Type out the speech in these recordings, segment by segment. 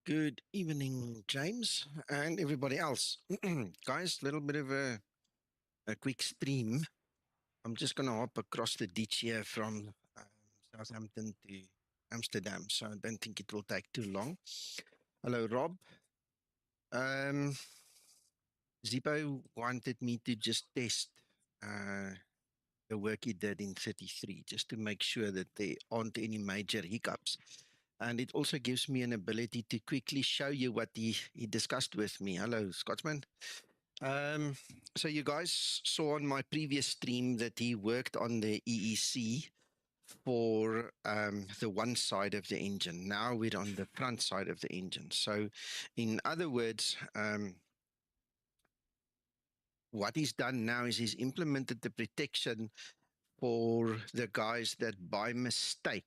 Good evening, James, and everybody else. Guys, a little bit of a quick stream. I'm just going to hop across the ditch here from Southampton to Amsterdam, so I don't think it will take too long. Hello, Rob. Zibo wanted me to just test the work he did in 33, just to make sure that there aren't any major hiccups. And it also gives me an ability to quickly show you what he discussed with me. Hello, Scotsman. So you guys saw on my previous stream that he worked on the EEC for the one side of the engine. Now we're on the front side of the engine. So in other words, what he's done now is he's implemented the protection for the guys that by mistake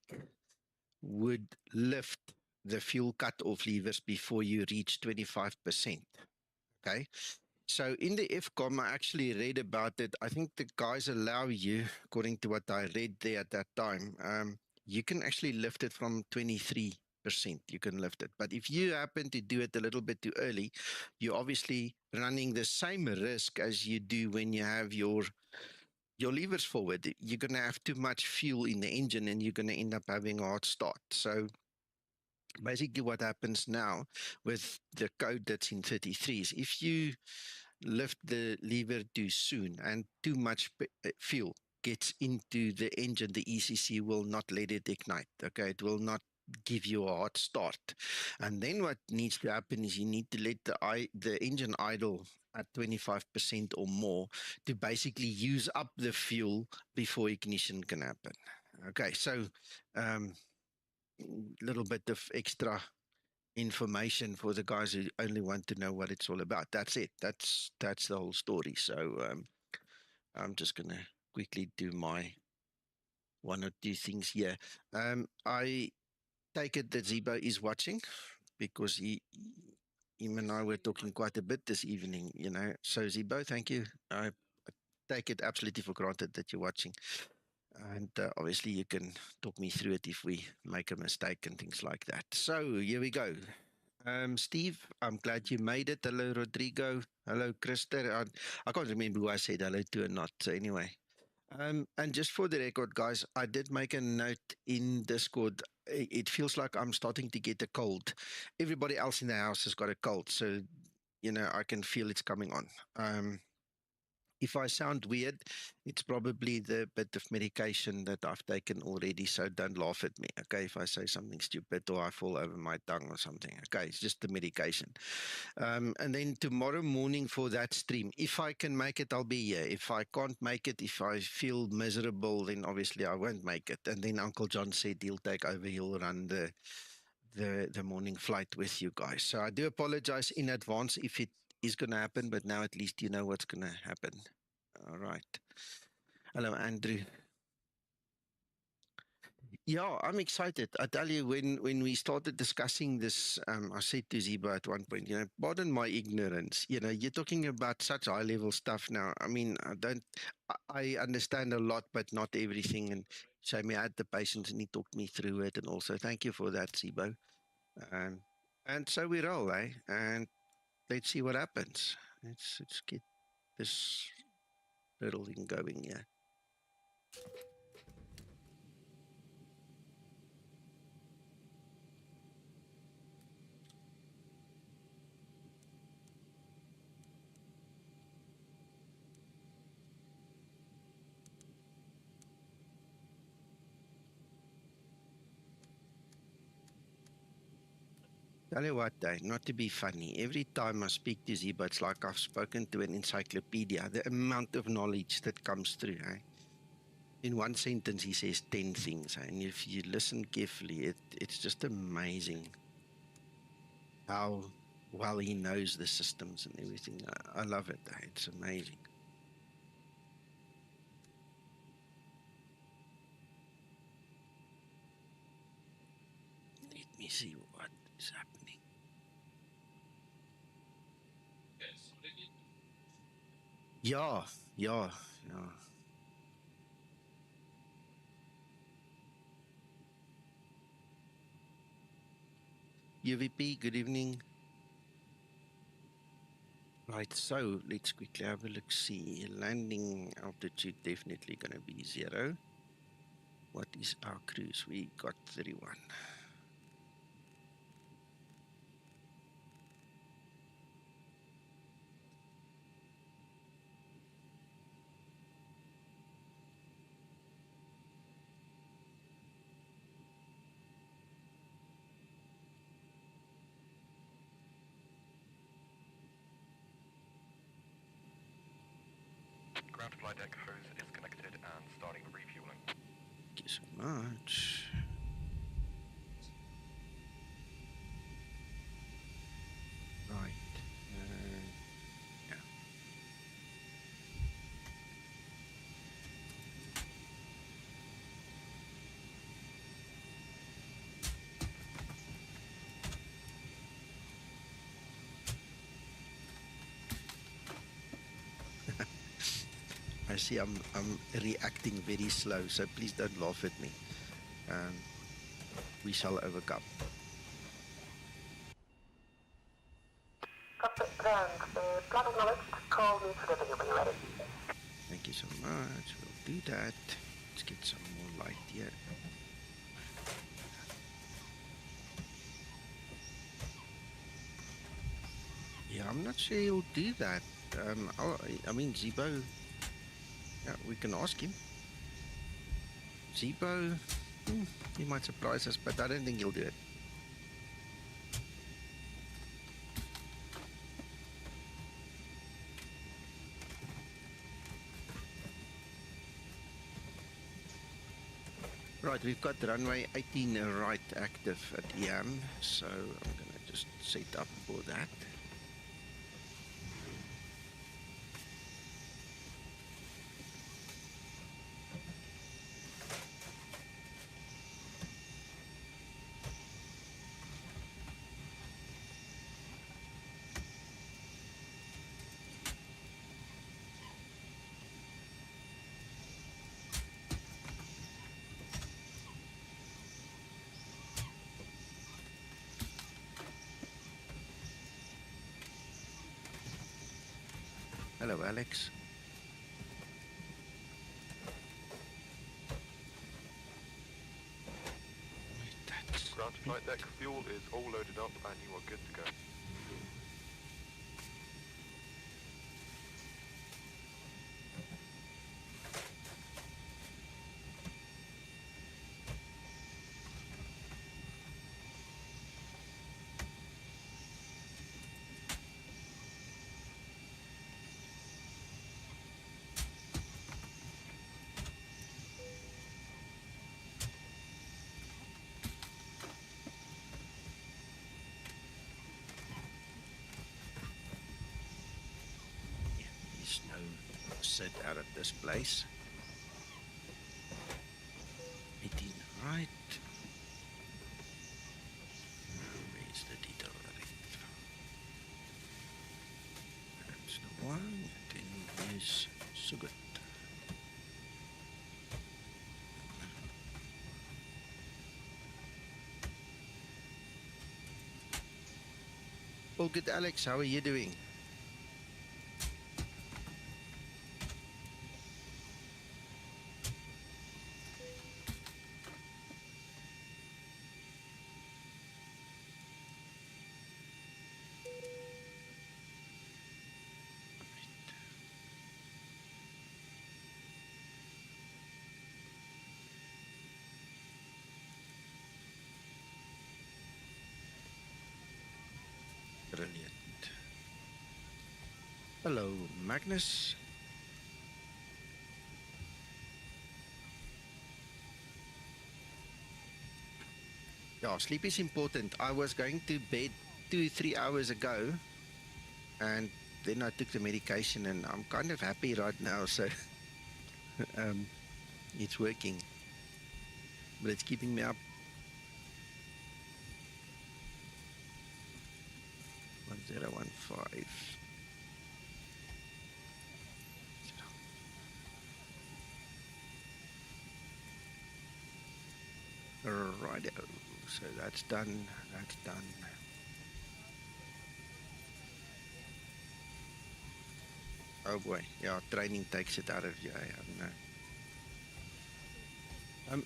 would lift the fuel cut-off levers before you reach 25%. Okay? So in the FCOM, I actually read about it. I think the guys allow you, according to what I read there at that time, you can actually lift it from 23%. You can lift it. But if you happen to do it a little bit too early, you're obviously running the same risk as you do when you have your levers forward. You're going to have too much fuel in the engine and you're going to end up having a hard start. So basically what happens now with the code that's in 33 is if you lift the lever too soon and too much fuel gets into the engine, the ECC will not let it ignite. Okay, it will not give you a hot start. And then what needs to happen is you need to let the engine idle at 25% or more to basically use up the fuel before ignition can happen. Okay, so little bit of extra information for the guys who only want to know what it's all about. That's it. That's the whole story. So I'm just going to quickly do my one or two things here. I take it that Zibo is watching because him and I were talking quite a bit this evening, you know. So Zibo, thank you. I take it absolutely for granted that you're watching. And obviously you can talk me through it if we make a mistake and things like that. So here we go. Steve, I'm glad you made it. Hello, Rodrigo. Hello, Krista. I can't remember who I said hello to or not. So anyway. And just for the record, guys, I did make a note in Discord. It feels like I'm starting to get a cold. Everybody else in the house has got a cold. So, you know, I can feel it's coming on. If I sound weird, it's probably the bit of medication that I've taken already, so don't laugh at me, okay, if I say something stupid or I fall over my tongue or something, okay, it's just the medication. And then tomorrow morning for that stream, if I can make it, I'll be here. If I can't make it, if I feel miserable, then obviously I won't make it. And then Uncle John said he'll take over, he'll run the morning flight with you guys. So I do apologize in advance if it is going to happen, but now at least you know what's going to happen. All right. Hello, Andrew. Yeah, I'm excited. I tell you, when we started discussing this, I said to Zibo at one point, you know, pardon my ignorance. You know, you're talking about such high-level stuff now. I mean, I understand a lot, but not everything. And so I had the patience, and he talked me through it. And also, thank you for that, Zibo. And so we roll, eh? And let's see what happens. Let's get this little thing going, yeah. Tell you what, not to be funny, every time I speak to Zibo, it's like I've spoken to an encyclopedia. The amount of knowledge that comes through. In one sentence, he says 10 things. And if you listen carefully, it's just amazing how well he knows the systems and everything. I love it. It's amazing. Let me see what is happening. Yeah. UVP, good evening. Right, so let's quickly have a look. See, landing altitude definitely going to be 0. What is our cruise? We got 31. Ground flight deck hose is connected and starting refueling. Thank you so much. Right. Yeah. I see I'm reacting very slow, so please don't laugh at me. We shall overcome. Thank you so much. We'll do that. Let's get some more light here. Yeah, I'm not sure he'll do that. I mean, Zibo, yeah, we can ask him. Zibo, he might surprise us, but I don't think he'll do it. Right, we've got runway 18 right active at EHAM, so I'm going to just set up for that. Hello, Alex. Ground flight deck fuel is all loaded up and you are good to go. Sit out of this place. 18 right. Where's the detail right? That's the one. And then there's so good. All good, Alex. How are you doing? Brilliant. Hello, Magnus. Yeah, sleep is important. I was going to bed 2-3 hours ago, and then I took the medication, and I'm kind of happy right now. So it's working, but it's keeping me up. 1015. Righto. So that's done. That's done. Oh boy, yeah, training takes it out of you. No.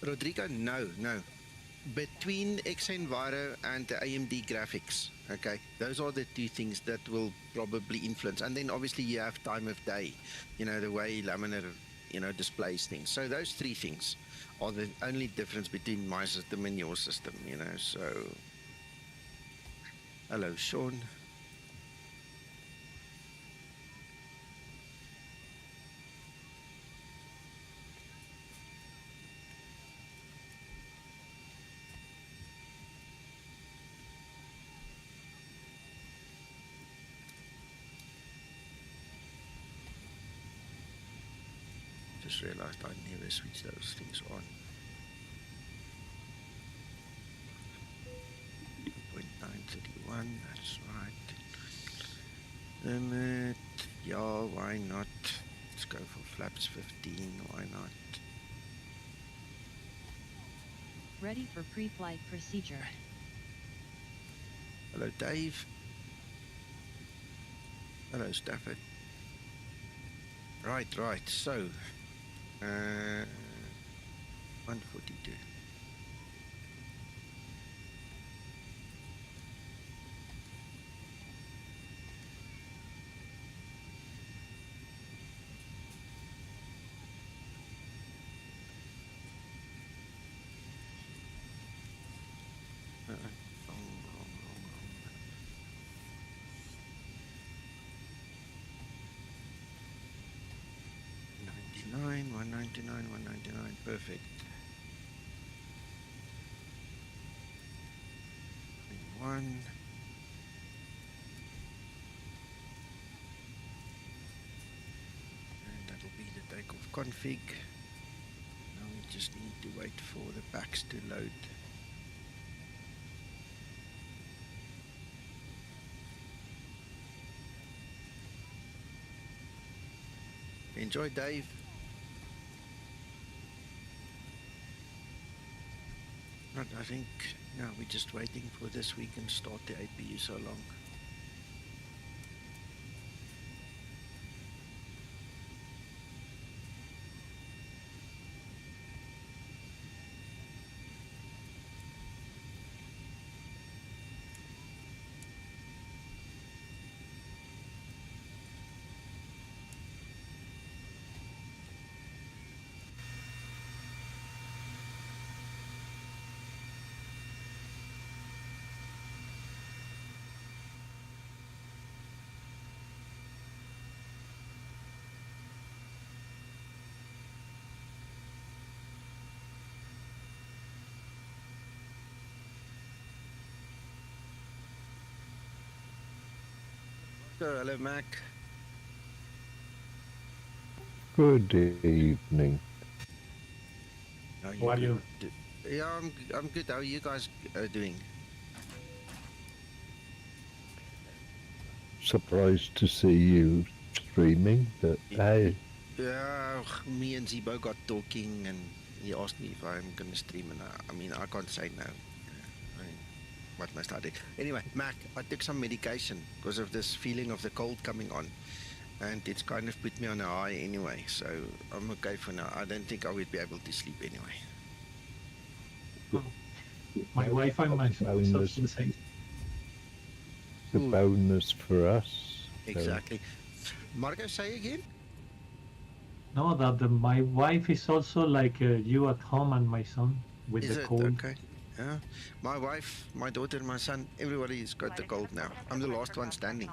Rodrigo, no. Between xEnviro and the AMD graphics, okay, those are the two things that will probably influence. And then obviously you have time of day, the way laminar, displays things. So those three things are the only difference between my system and your system, So, hello, Sean. Just realized I never switched those things on. 0.931, that's right. Limit, yeah, why not? Let's go for flaps 15, why not? Ready for pre-flight procedure. Hello, Dave. Hello, Stafford. Right, so 142. Wrong. 199, perfect. 1. And that'll be the takeoff config. Now we just need to wait for the packs to load. Enjoy, Dave. But I think, no, we're just waiting for this. We can start the APU so long. So, hello, Mac. Good evening. How are you? Yeah, I'm good. How are you guys doing? Surprised to see you streaming, but hey. Yeah, me and Zibo got talking, and he asked me if I'm going to stream, and I can't say no. What must I do? Anyway, Mac, I took some medication because of this feeling of the cold coming on, and it's kind of put me on a high anyway, so I'm okay for now. I don't think I would be able to sleep anyway. My wife and myself is also the same. It's a bonus for us. Exactly. Margo, say again? No, that my wife is also like you at home and my son with Is the it? cold. Okay. Yeah. My wife, my daughter, my son, everybody's got the cold now. I'm the last one standing.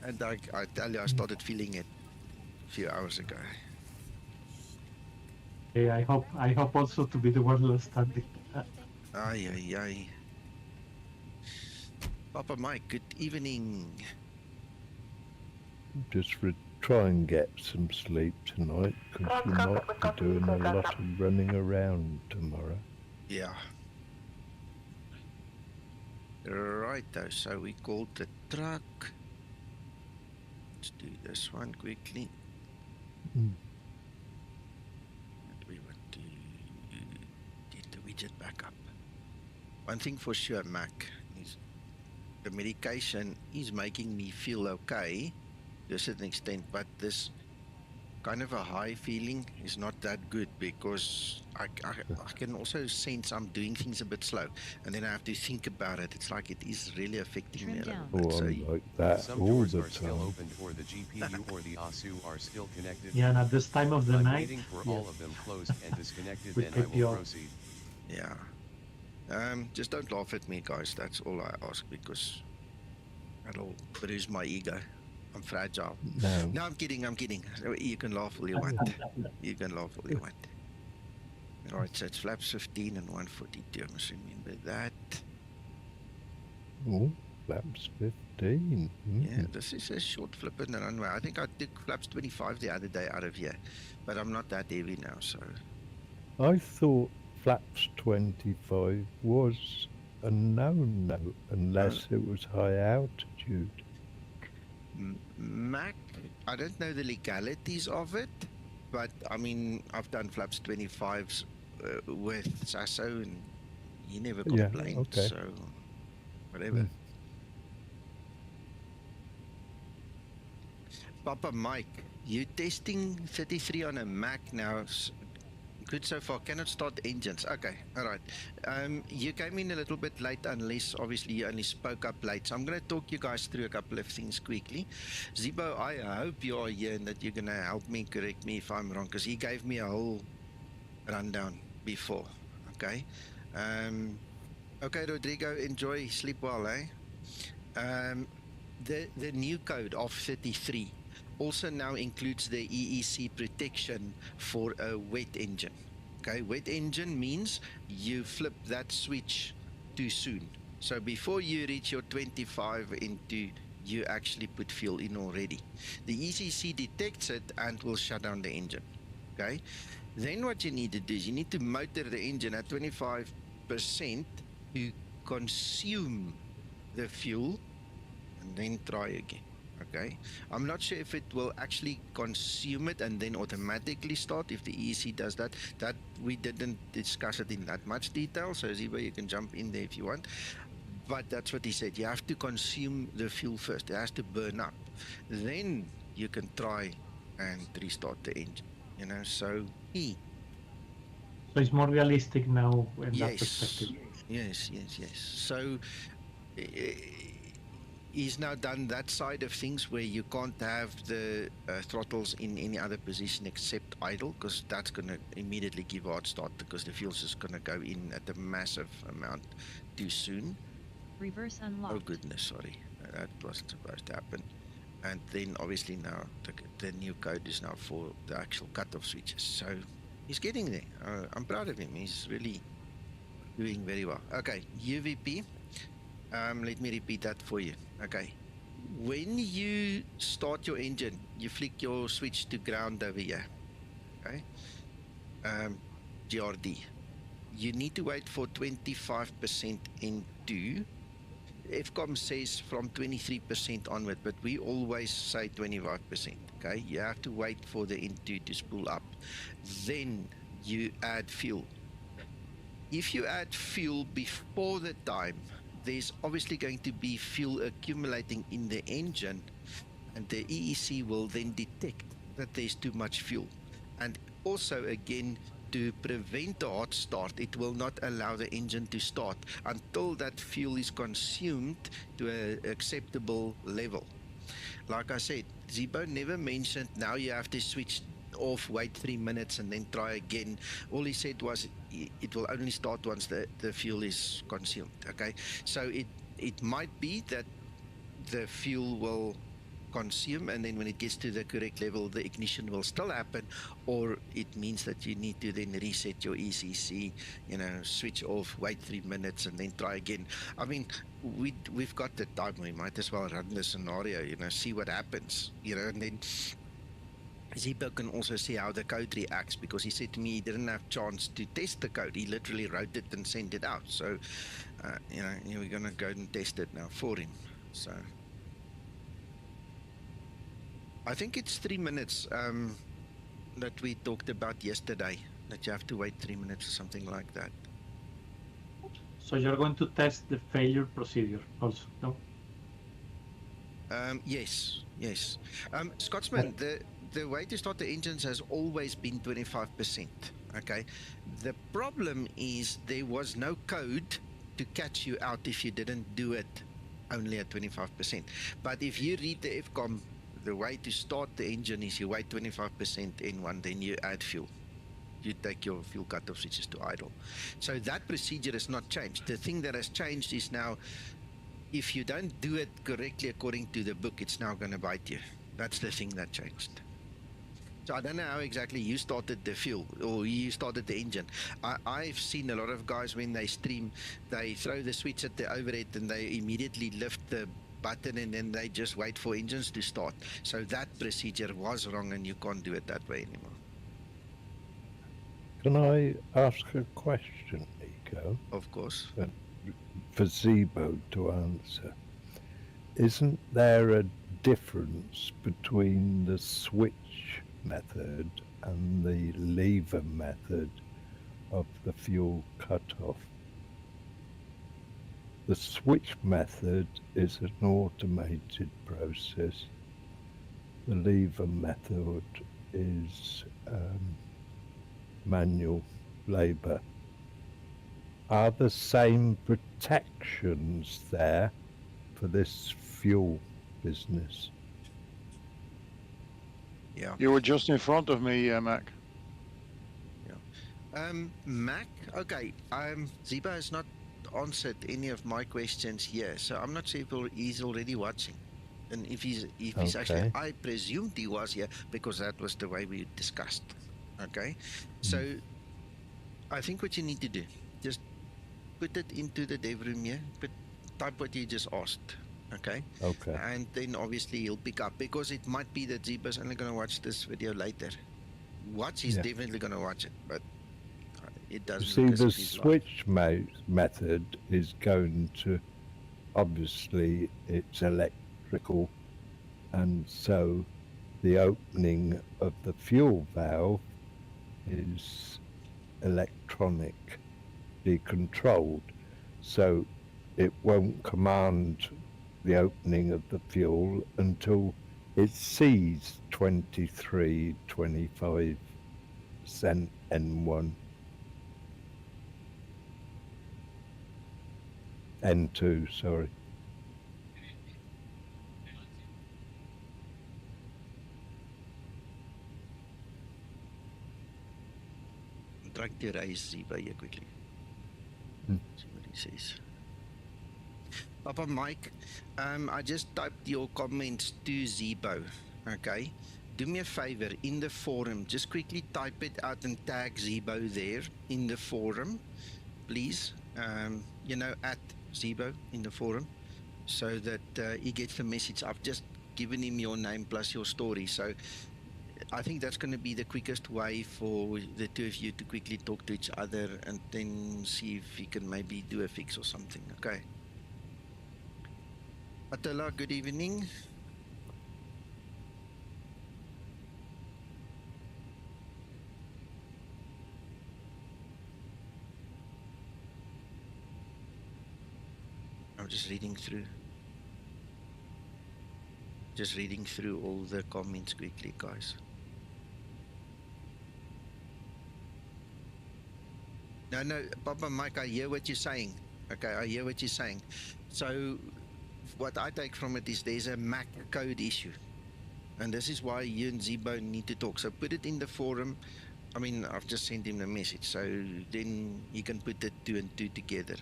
And I tell you, I started feeling it a few hours ago. Hey, I hope also to be the one last standing. Ay. Papa Mike, good evening. Just try and get some sleep tonight, because you might be doing a lot of running around tomorrow. Yeah. Right, though, so we called the truck. Let's do this one quickly. We want to it back up. One thing for sure, Mac, is the medication is making me feel okay to a certain extent, but this kind of a high feeling is not that good because I can also sense I'm doing things a bit slow, and then I have to think about it. It's like it is really affecting me a little bit. Oh, So I'm like that Some all doors the are still time. open or the GPU or the ASU are still connected. Yeah, and at this time of the I'm night, waiting for yes. all of them closed and disconnected, We then I take will you off. proceed. yeah, just don't laugh at me, guys. That's all I ask, because that'll bruise my ego. I'm fragile. No. No, I'm kidding. You can laugh all you want. You can laugh all you want. All right, so it's flaps 15 and 142. I must remember that. Oh, flaps 15. Yeah, this is a short flip in the runway. I think I took flaps 25 the other day out of here, but I'm not that heavy now, so. I thought flaps 25 was a no-no unless it was high altitude. Mac, I don't know the legalities of it, but I mean, I've done flaps 25s with Sasso, and he never complained, Yeah, okay. so whatever. Papa Mike, you testing 33 on a Mac now? Good so far. Cannot start engines. Okay, all right. You came in a little bit late, unless obviously you only spoke up late. So I'm going to talk you guys through a couple of things quickly. Zibo, I hope you are here and that you're going to help me, correct me if I'm wrong, because he gave me a whole rundown before. Okay. Okay, Rodrigo, enjoy, sleep well, eh? The new code of 33 also now includes the EEC protection for a wet engine. Okay, wet engine means you flip that switch too soon. So before you reach your 25 into, you actually put fuel in already. The ECC detects it and will shut down the engine. Okay, then what you need to do is you need to motor the engine at 25% to consume the fuel and then try again. Okay, I'm not sure if it will actually consume it and then automatically start, if the EEC does that. That we didn't discuss it in that much detail, so Zibo, you can jump in there if you want, but that's what he said. You have to consume the fuel first. It has to burn up, then you can try and restart the engine, you know. So So it's more realistic now in that perspective. Yes. So he's now done that side of things where you can't have the throttles in any other position except idle, because that's going to immediately give hard start, because the fuel's just going to go in at a massive amount too soon. Reverse unlocked. Oh goodness, sorry, that wasn't supposed to happen. And then obviously now the new code is now for the actual cutoff switches. So he's getting there. I'm proud of him. He's really doing very well. Okay, UVP. Let me repeat that for you. Okay. When you start your engine, you flick your switch to ground over here. Okay. GRD. You need to wait for 25% into. FCOM says from 23% onward, but we always say 25%. Okay. You have to wait for the into to spool up. Then you add fuel. If you add fuel before the time, there's obviously going to be fuel accumulating in the engine, and the EEC will then detect that there's too much fuel. And also, again, to prevent a hot start, it will not allow the engine to start until that fuel is consumed to an acceptable level. Like I said, Zibo never mentioned now you have to switch off, wait 3 minutes and then try again. All he said was it will only start once the fuel is consumed. Okay, so it might be that the fuel will consume, and then when it gets to the correct level, the ignition will still happen, or it means that you need to then reset your ECC, you know, switch off, wait 3 minutes and then try again. I mean, we've got the time. We might as well run the scenario, you know, see what happens, you know. And then Zibo can also see how the code reacts, because he said to me he didn't have chance to test the code. He literally wrote it and sent it out. So, you know, we're going to go and test it now for him. So, I think it's 3 minutes that we talked about yesterday, that you have to wait 3 minutes or something like that. So you're going to test the failure procedure also, no? Yes, yes. Scotsman, the way to start the engines has always been 25%. Okay. The problem is there was no code to catch you out if you didn't do it only at 25%. But if you read the FCOM, the way to start the engine is you wait 25% N1, then you add fuel. You take your fuel cutoff switches to idle. So that procedure has not changed. The thing that has changed is now, if you don't do it correctly according to the book, it's now going to bite you. That's the thing that changed. So I don't know how exactly you started the fuel or you started the engine. I've seen a lot of guys when they stream, they throw the switch at the overhead and they immediately lift the button and then they just wait for engines to start. So that procedure was wrong and you can't do it that way anymore. Can I ask a question, Nico? Of course. For Zibo to answer. Isn't there a difference between the switch method and the lever method of the fuel cutoff? The switch method is an automated process. The lever method is manual labor. Are the same protections there for this fuel business? Yeah. You were just in front of me, Mac. Mac, okay. Zibo has not answered any of my questions here, so I'm not sure if he's already watching. And if he's actually, I presumed he was here because that was the way we discussed. Okay, so I think what you need to do, just put it into the dev room here, type what you just asked. Okay. Okay. And then obviously he'll pick up, because it might be that Zibo's only going to watch this video later. He's definitely going to watch it, but it doesn't. See, the switch method is going to, obviously it's electrical, and so the opening of the fuel valve is electronically controlled, so it won't command the opening of the fuel until it sees 23-25% N1. N2, sorry. Try to raise Zibo here quickly. See what he says. Papa Mike, I just typed your comments to Zibo. Okay, do me a favor, in the forum, just quickly type it out and tag Zibo there in the forum, please. You know, at Zibo in the forum, so that he gets the message. I've just given him your name plus your story, so I think that's going to be the quickest way for the two of you to quickly talk to each other and then see if he can maybe do a fix or something. Okay. Attila, good evening. I'm just reading through all the comments quickly, guys. No, Papa Mike, I hear what you're saying. Okay, I hear what you're saying. So what I take from it is there's a Mac code issue. And this is why you and Zibo need to talk. So put it in the forum. I mean, I've just sent him a message, so then he can put the 2 and 2 together.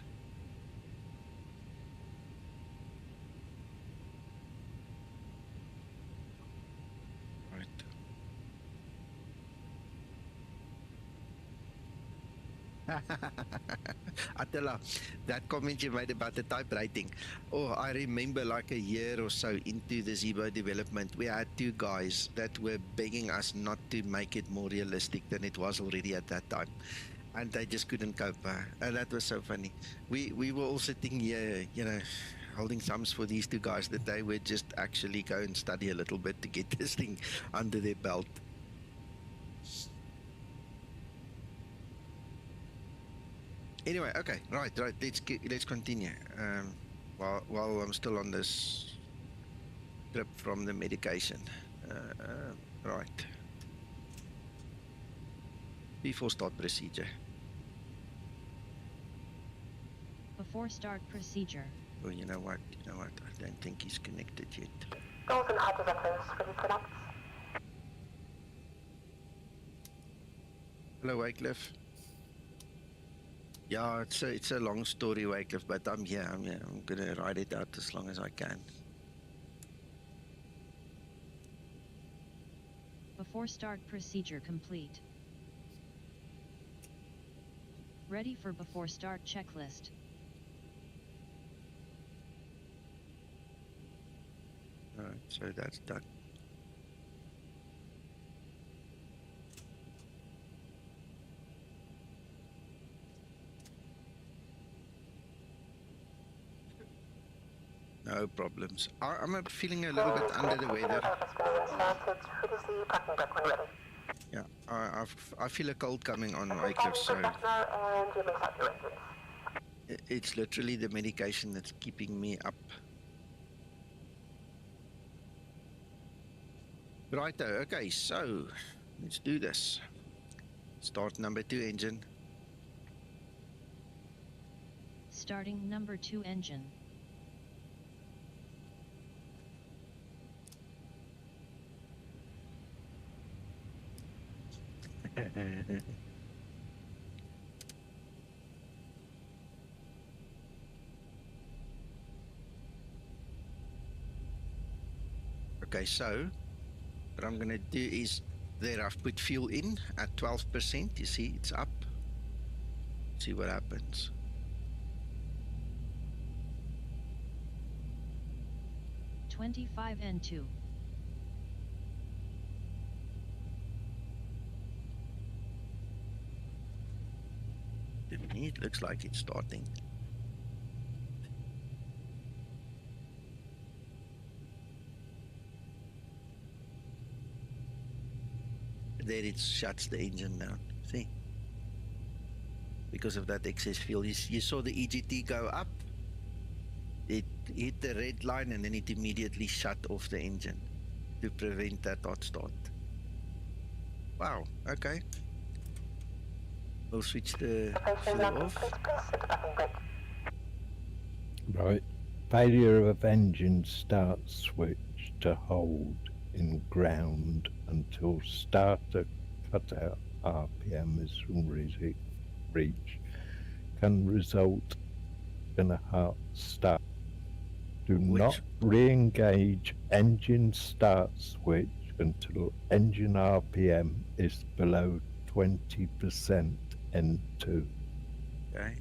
Attila, that comment you made about the typewriting. Oh, I remember like a year or so into the Zibo development, we had 2 guys that were begging us not to make it more realistic than it was already at that time. And they just couldn't cope. And that was so funny. We were all sitting here, you know, holding thumbs for these 2 guys that they would just actually go and study a little bit to get this thing under their belt. Anyway, okay, right. Let's continue. While I'm still on this trip from the medication. Right. Before start procedure. Before start procedure. Oh, you know what? I don't think he's connected yet. Doors and hatches are closed when you connect. Hello, Wycliffe. Yeah, it's a long story, Wycliffe, but I'm here. I'm gonna ride it out as long as I can. Before start procedure complete. Ready for before start checklist. Alright, so that's done. No problems. I'm feeling a little bit under the weather. Yeah, I feel a cold coming on, Wycliffe, so it's literally the medication that's keeping me up. Righto, okay, so let's do this. Start number 2 engine. Starting number 2 engine. Okay, so what I'm gonna do is there I've put fuel in at 12%. You see it's up. See what happens. N2. To me, it looks like it's starting. There it shuts the engine down. See? Because of that excess fuel. You saw the EGT go up. It hit the red line and then it immediately shut off the engine to prevent that hot start. Wow, okay. We'll switch the fuel off. Right. Failure of engine start switch to hold in ground until starter cutout RPM is reached can result in a hard start. Do not re-engage engine start switch until engine RPM is below 20% N2. Okay.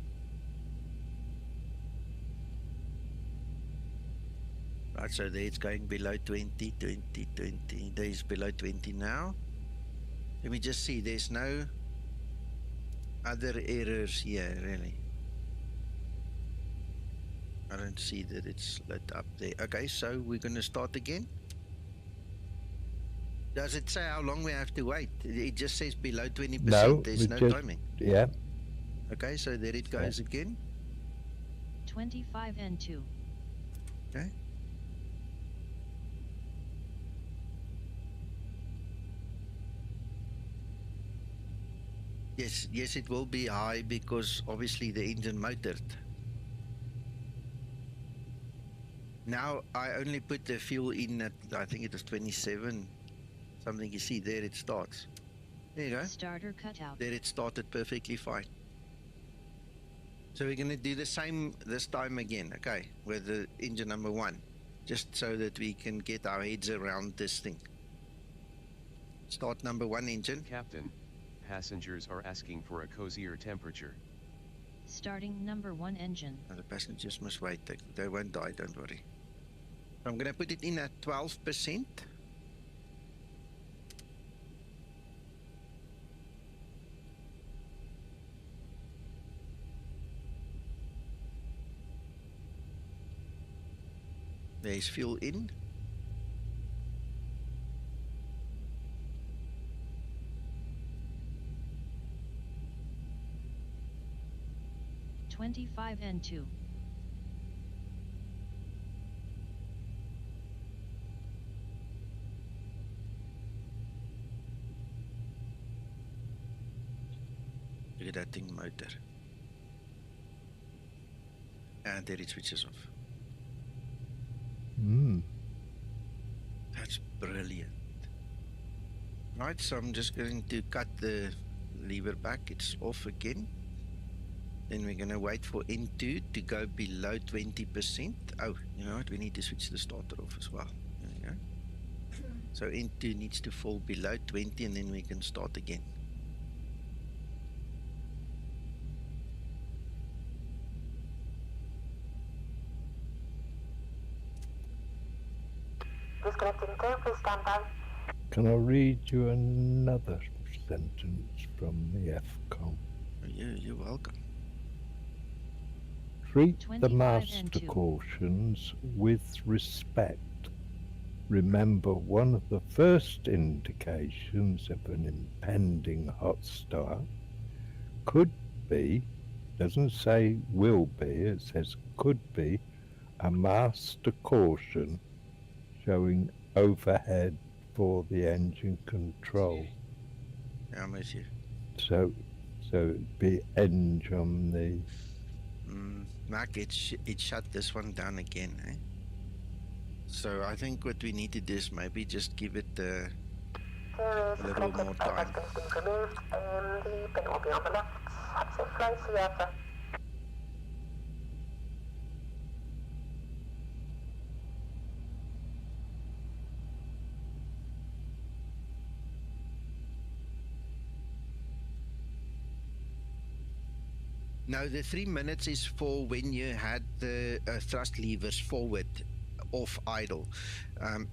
Right, so there it's going below 20. There is below 20 now. Let me just see, there's no other errors here, really. I don't see that it's lit up there. Okay, so we're going to start again. Does it say how long we have to wait? It just says below 20%. No, there's no just, timing. Yeah. Okay, so there it goes again. 25 N2. Okay. Yes, it will be high because obviously the engine motored. Now I only put the fuel in at, I think it was 27 something. You see there it starts. There you go. Starter cutout. There it started perfectly fine. So we're going to do the same this time again, okay, with the engine number 1, just so that we can get our heads around this thing. Start number 1 engine. Captain, passengers are asking for a cozier temperature. Starting number 1 engine. Now the passengers must wait. They won't die, don't worry. I'm going to put it in at 12%. There's fuel in. 25N2. Look at that thing motor. And there it switches off. That's brilliant. Right, so I'm just going to cut the lever back. It's off again. Then we're going to wait for N2 to go below 20%. Oh, you know what? We need to switch the starter off as well. There we go. So N2 needs to fall below 20 and then we can start again. Disconnecting 2, please stand by. Can I read you another sentence from the FCOM? You're welcome. Treat the 25 master and 2. cautions with respect. Remember, one of the first indications of an impending hot start could be, doesn't say will be, it says could be, a master caution showing overhead for the engine control. Yeah, I'm with you. So it'd be eng on the... Mac, it shut this one down again, eh? So I think what we need to do is maybe just give it a little more time. Removed. The pin will be on the left. Have a safe flight. See you after. No, the 3 minutes is for when you had the thrust levers forward off idle.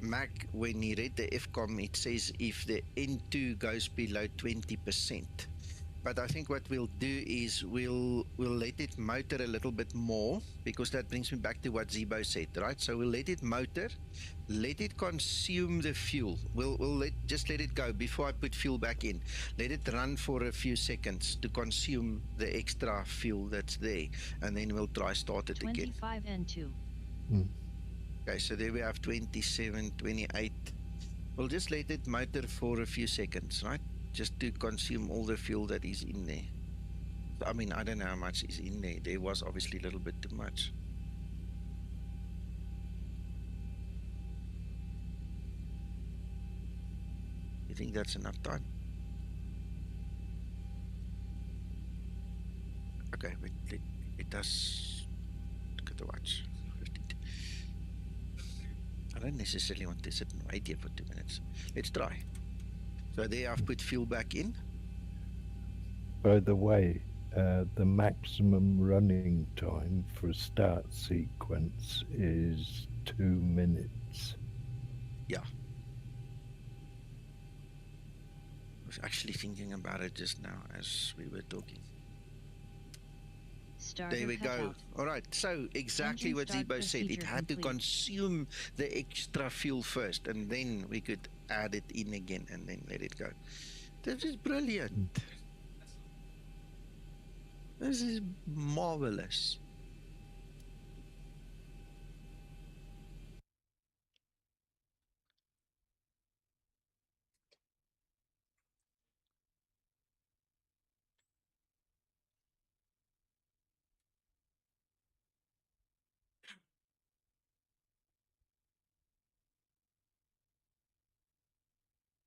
Mac, when he read the FCOM, it says if the N2 goes below 20%. But I think what we'll do is we'll let it motor a little bit more, because that brings me back to what Zibo said, right? So we'll let it motor, let it consume the fuel. We'll just let it go before I put fuel back in. Let it run for a few seconds to consume the extra fuel that's there, and then we'll try start it again. 25N2. Okay, so there we have 27, 28. We'll just let it motor for a few seconds, right? Just to consume all the fuel that is in there. I mean, I don't know how much is in there. There was obviously a little bit too much. You think that's enough time? Okay, wait, it does. Look at the watch. 52. I don't necessarily want to sit and wait here for 2 minutes. Let's try. So there I've put fuel back in. By the way, the maximum running time for a start sequence is 2 minutes. Yeah. I was actually thinking about it just now as we were talking. Starter There we go. cutout. All right. So exactly Engine what start Zibo said. It procedure had to complete. consume the extra fuel first, and then we could add it in again and then let it go. This is brilliant. This is marvelous.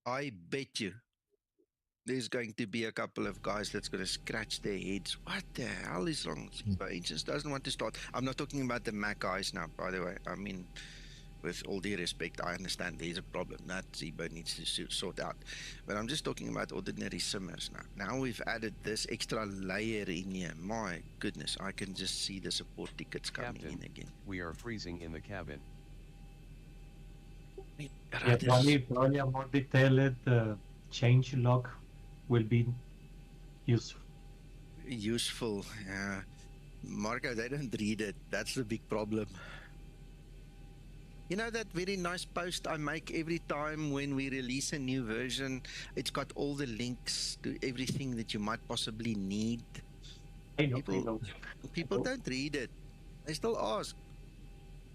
I bet you there's going to be a couple of guys that's going to scratch their heads. What the hell is wrong with Zibo? He just doesn't want to start. I'm not talking about the Mac guys now, by the way. I mean, with all due respect, I understand there's a problem that Zibo needs to sort out. But I'm just talking about ordinary simmers now. Now we've added this extra layer in here. My goodness, I can just see the support tickets coming Captain, in again. we are freezing in the cabin. Yeah, probably a more detailed change log will be useful. Useful. Marco, they don't read it. That's the big problem. You know that very nice post I make every time when we release a new version? It's got all the links to everything that you might possibly need. I know. People don't read it. They still ask.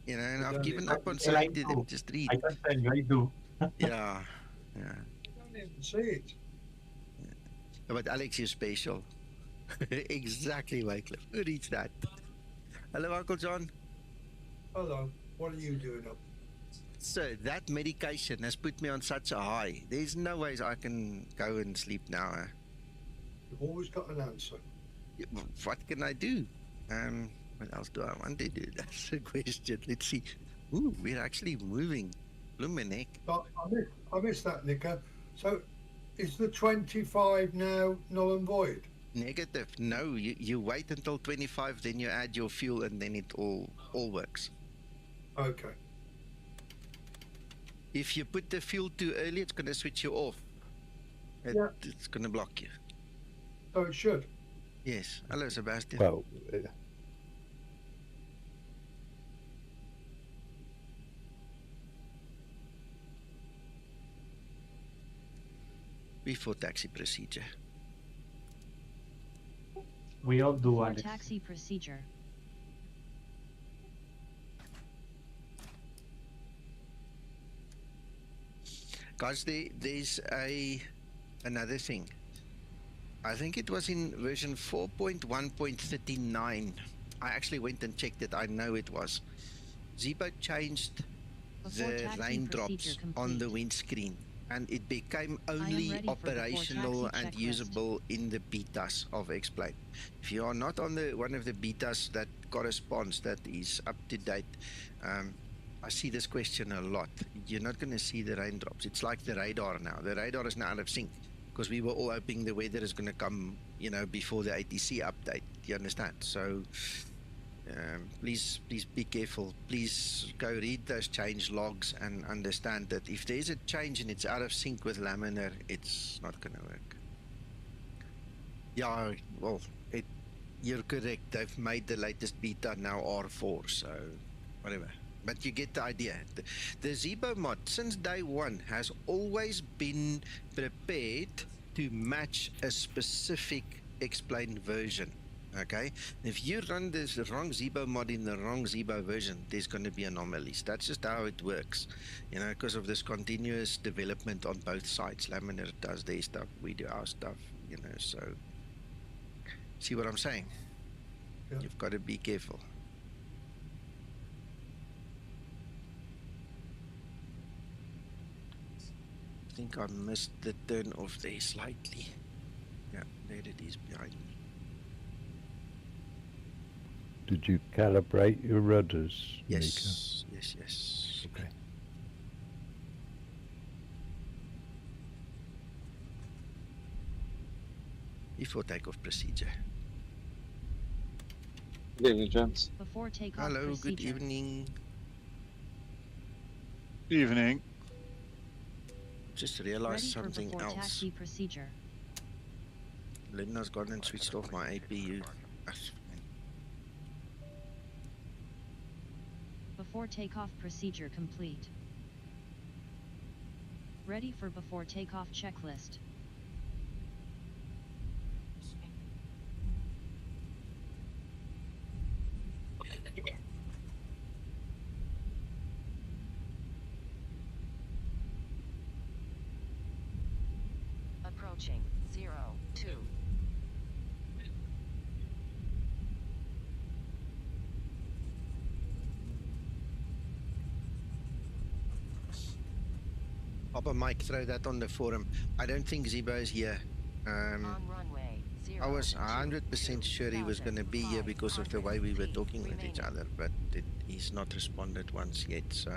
You know, and I've given up on Well, I saying to them, do. just read. I can tell you, I do. Yeah. Yeah. I don't even see it. But Alex, you're special. Exactly, Wycliffe. Who reads that? Hello, Uncle John. Hello, what are you doing up? So that medication has put me on such a high. There's no ways I can go and sleep now. You've always got an answer. What can I do? What else do I want to do? That's the question. Let's see. Ooh, we're actually moving. Luminek. I missed that, Nicker. So, is the 25 now null and void? Negative. No, you wait until 25, then you add your fuel, and then it all works. Okay. If you put the fuel too early, it's going to switch you off. It's going to block you. So it should. Yes. Hello, Sebastian. Well, Before taxi procedure. We all do, For Alex. taxi procedure. Guys, there's another thing. I think it was in version 4.1.39. I actually went and checked it. I know it was. Zibo changed Before the taxi raindrops procedure on the complete. windscreen, and it became am only ready for before operational taxi and checklist. usable in the betas of X-Plane. If you are not on the one of the betas that corresponds, that is up to date, I see this question a lot. You're not going to see the raindrops. It's like the radar now. The radar is now out of sync because we were all hoping the weather is going to come, you know, before the ATC update. You understand? So please be careful. Please go read those change logs and understand that if there's a change and it's out of sync with laminar, it's not going to work. Yeah, well, you're correct. They've made the latest beta now R4, so whatever. But you get the idea. The Zibomod, since day one, has always been prepared to match a specific X-Plane version. Okay? If you run this wrong Zibomod in the wrong Zibo version, there's going to be anomalies. That's just how it works. You know, because of this continuous development on both sides. Laminar does their stuff, we do our stuff, you know, so... See what I'm saying? Yeah. You've got to be careful. I think I missed the turn off there slightly. Yeah, there it is behind me. did you calibrate your rudders, Yes, yes. Mika? Okay. Before takeoff procedure. Good evening, gents. Before takeoff Hello, procedure. good evening. Evening. Just realized Ready for something before else. taxi procedure. Linda's gone and switched off my APU. Before takeoff procedure complete. Ready for before takeoff checklist. Approaching 02. Papa Mike, throw that on the forum. I don't think Zibo is here. On runway 0. I was 100% sure he was going to be here because of the way we were talking with each other, but he's not responded once yet. So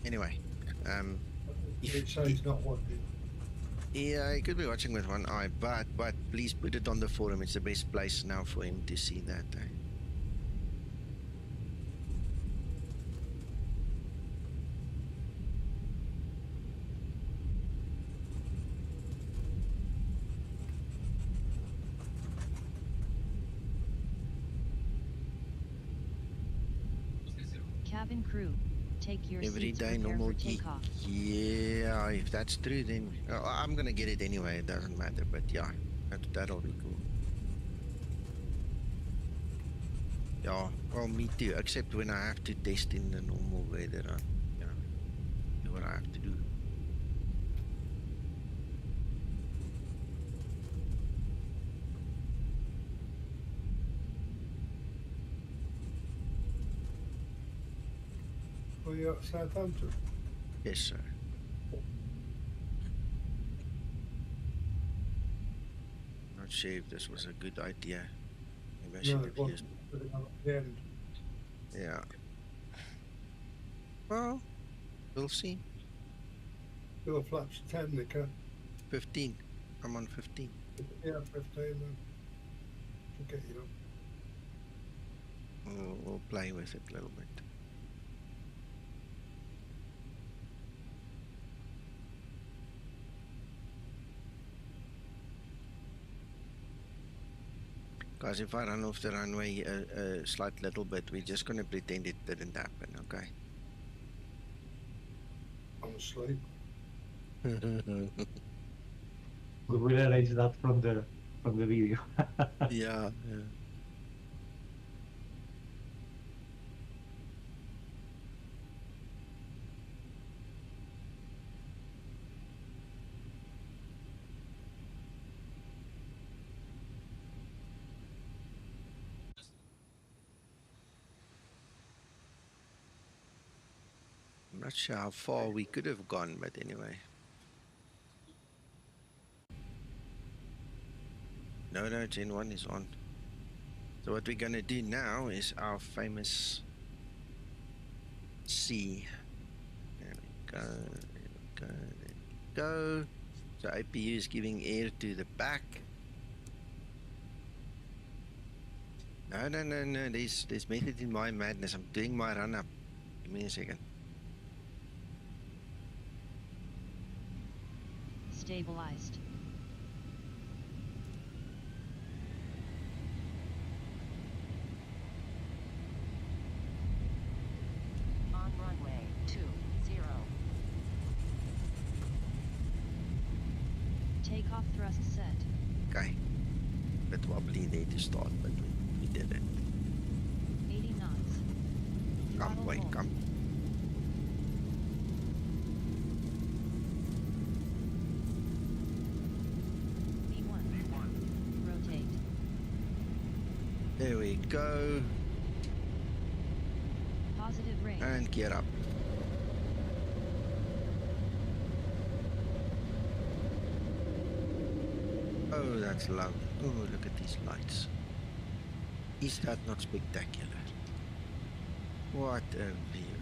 anyway, It says not wanted. yeah, he could be watching with one eye, but please put it on the forum. It's the best place now for him to see that. Cabin crew, take your Every seats. day, Prepare normal for geek. takeoff. Yeah, if that's true, then I'm gonna get it anyway. It doesn't matter, but yeah, that'll be cool. Yeah, well, me too. Except when I have to test in the normal weather, you know, do what I have to do. Were you at Southampton? Yes, sir. Not sure if this was a good idea. Maybe I should No, have it used. wasn't. At the end. Yeah. Well, we'll see. Your flat's 10, Nicker. 15. I'm on 15. Yeah, 15 then. Should get you up. We'll play with it a little bit. Guys, if I run off the runway a slight little bit, we're just going to pretend it didn't happen, okay? I'm asleep. We will erase that from the video. Yeah, yeah. I'm not sure how far we could have gone, but anyway. No, Gen 1 is on. So what we're gonna do now is our famous C. There we go, there we go, there we go. So APU is giving air to the back. No, there's method in my madness. I'm doing my run up. Give me a second. Stabilized. On runway 20. Takeoff thrust set. Okay. Bit wobbly there to start, but we did it. 80 knots. Come, Throttle wait, hold. come. V1. Rotate. There we go. Positive range. And gear up. Oh, that's lovely. Oh, look at these lights. Is that not spectacular? What a view.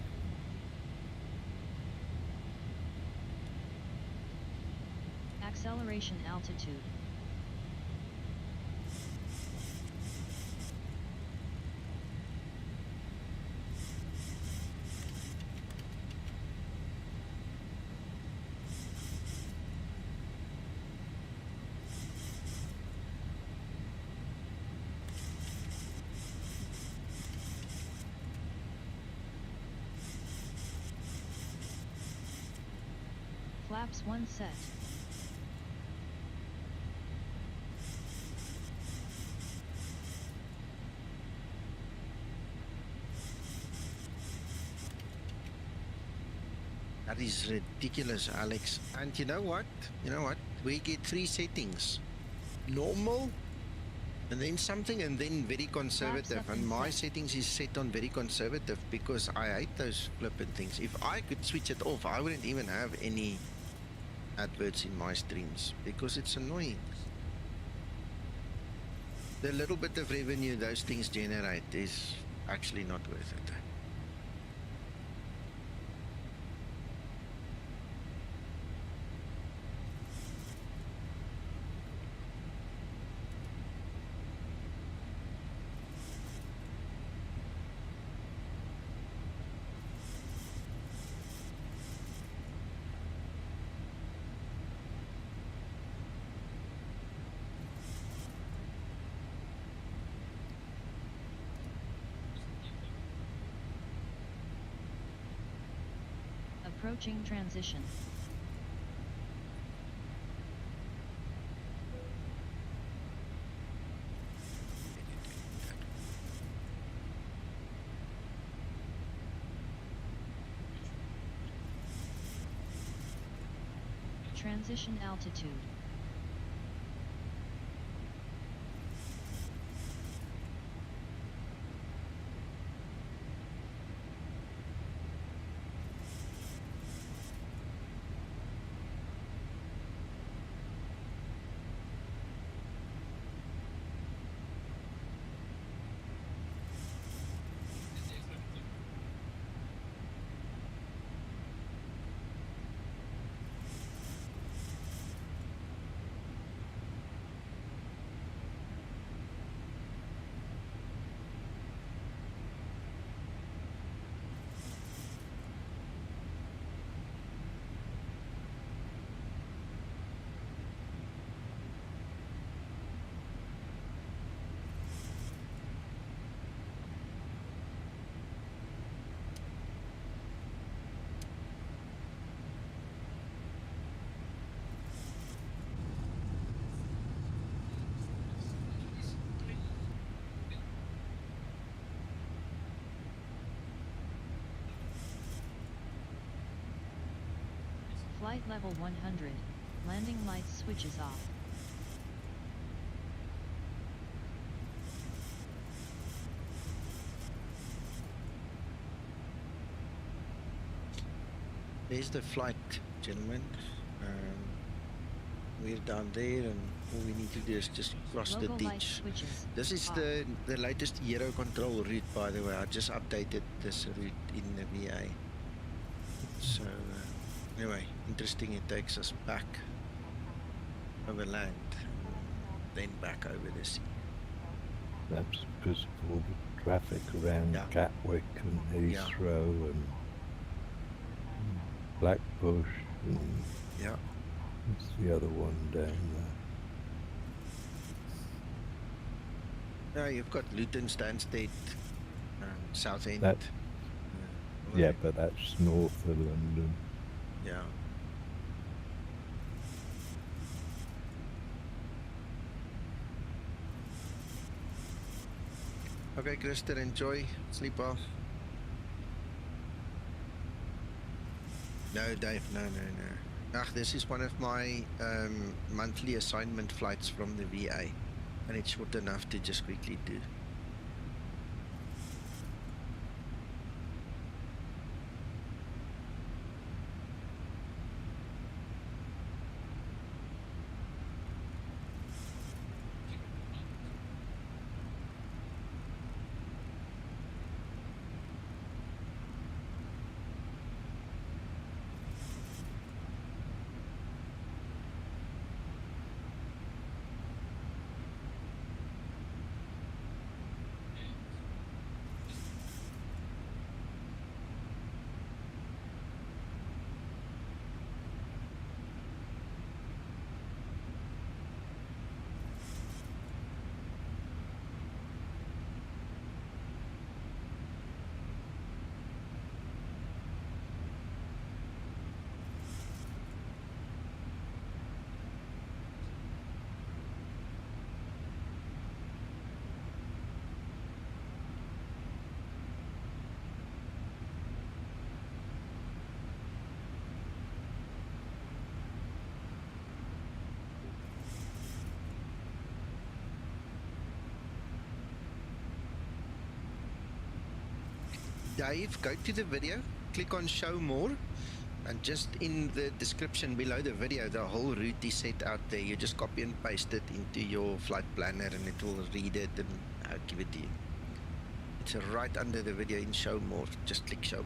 Acceleration altitude. Flaps 1 set. That is ridiculous, Alex. And you know what? We get 3 settings. Normal, and then something, and then very conservative. And my settings is set on very conservative because I hate those flippin' things. If I could switch it off, I wouldn't even have any adverts in my streams because it's annoying. The little bit of revenue those things generate is actually not worth it. Approaching transition. Transition altitude. Flight level 100. Landing lights switches off. There's the flight, gentlemen. We're down there, and all we need to do is just cross Logo the light ditch. switches This is off. the latest Euro control route, by the way. I just updated this route in the VA. So anyway, interesting. It takes us back over land, then back over the sea. That's because of all the traffic around Yeah. Gatwick and Yeah. Heathrow and Blackbush and Yeah. what's the other one down No, you've got Luton, Stansted, Southend. That- all there? Yeah, that. but that's north of London. Yeah. Okay, Kristen, enjoy. Sleep well. No, Dave, no. This is one of my monthly assignment flights from the VA, and it's short enough to just quickly do. Dave, go to the video, click on show more, and just in the description below the video, the whole route is set out there. You just copy and paste it into your flight planner and it will read it and give it to you. It's right under the video in show more. Just click show more.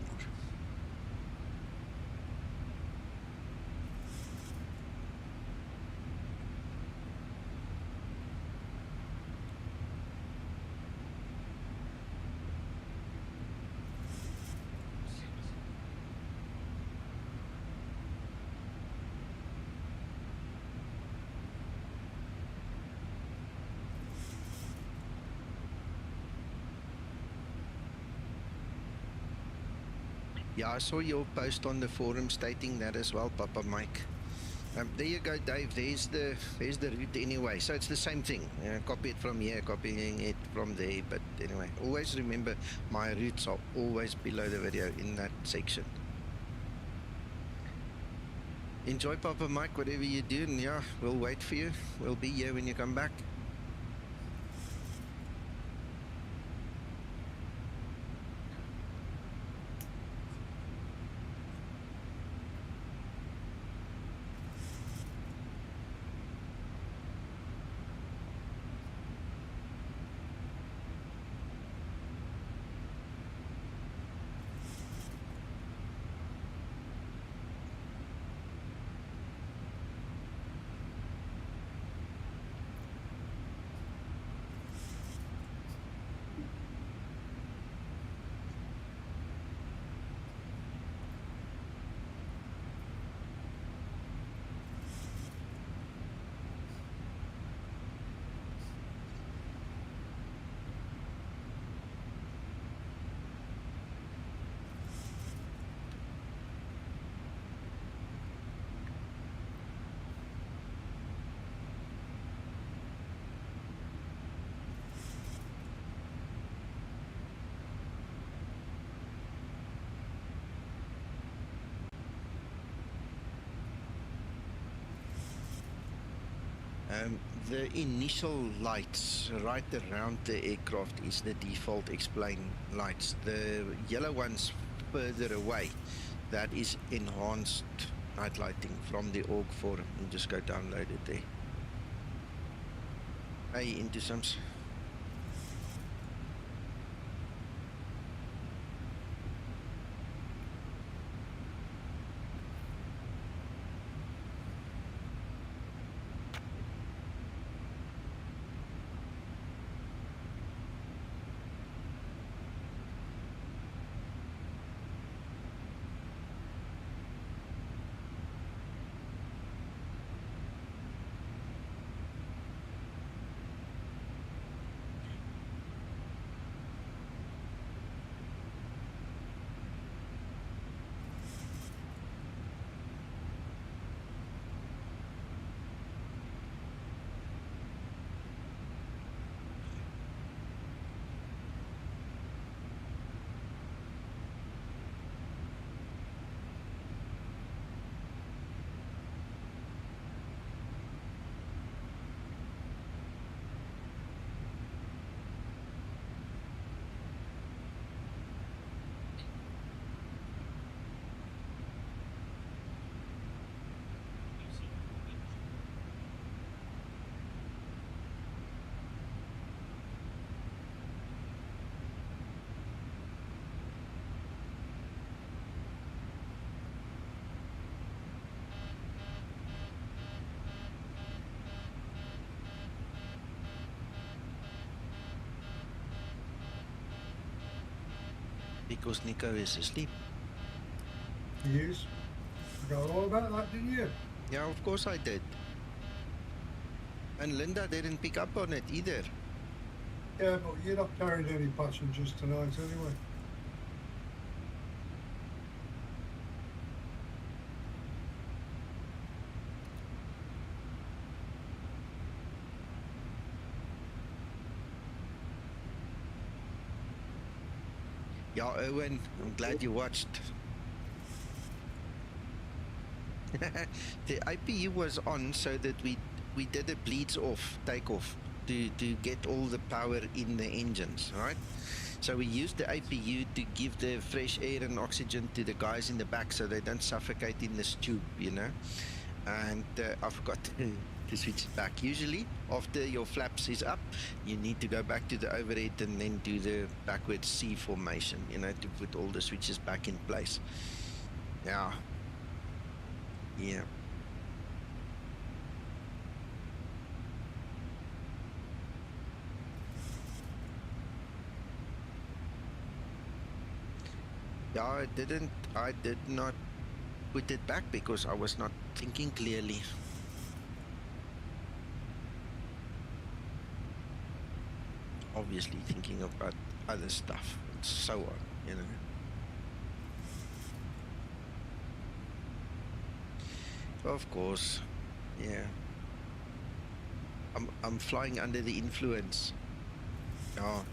Yeah, I saw your post on the forum stating that as well, Papa Mike. There you go, Dave. There's the route anyway. So it's the same thing. Copy it from here, copying it from there. But anyway, always remember my routes are always below the video in that section. Enjoy, Papa Mike, whatever you do, and yeah, we'll wait for you. We'll be here when you come back. The initial lights right around the aircraft is the default explain lights. The yellow ones further away, that is enhanced night lighting from the org forum. You just go download it there. Hey, into some. Because Nico is asleep. He is. You forgot all about that, didn't you? Yeah, of course I did. And Linda didn't pick up on it either. Yeah, but you're not carrying any passengers tonight anyway. Yeah, Owen, I'm glad you watched. The IPU was on so that we did a bleeds off takeoff to get all the power in the engines, right? So we used the IPU to give the fresh air and oxygen to the guys in the back so they don't suffocate in this tube, you know. And I forgot to switch it back. Usually, after your flaps is up, you need to go back to the overhead and then do the backwards C formation, you know, to put all the switches back in place. Yeah. Yeah. Yeah, I did not put it back because I was not thinking clearly. Obviously thinking about other stuff and so on, you know. Of course, yeah. I'm flying under the influence. Oh.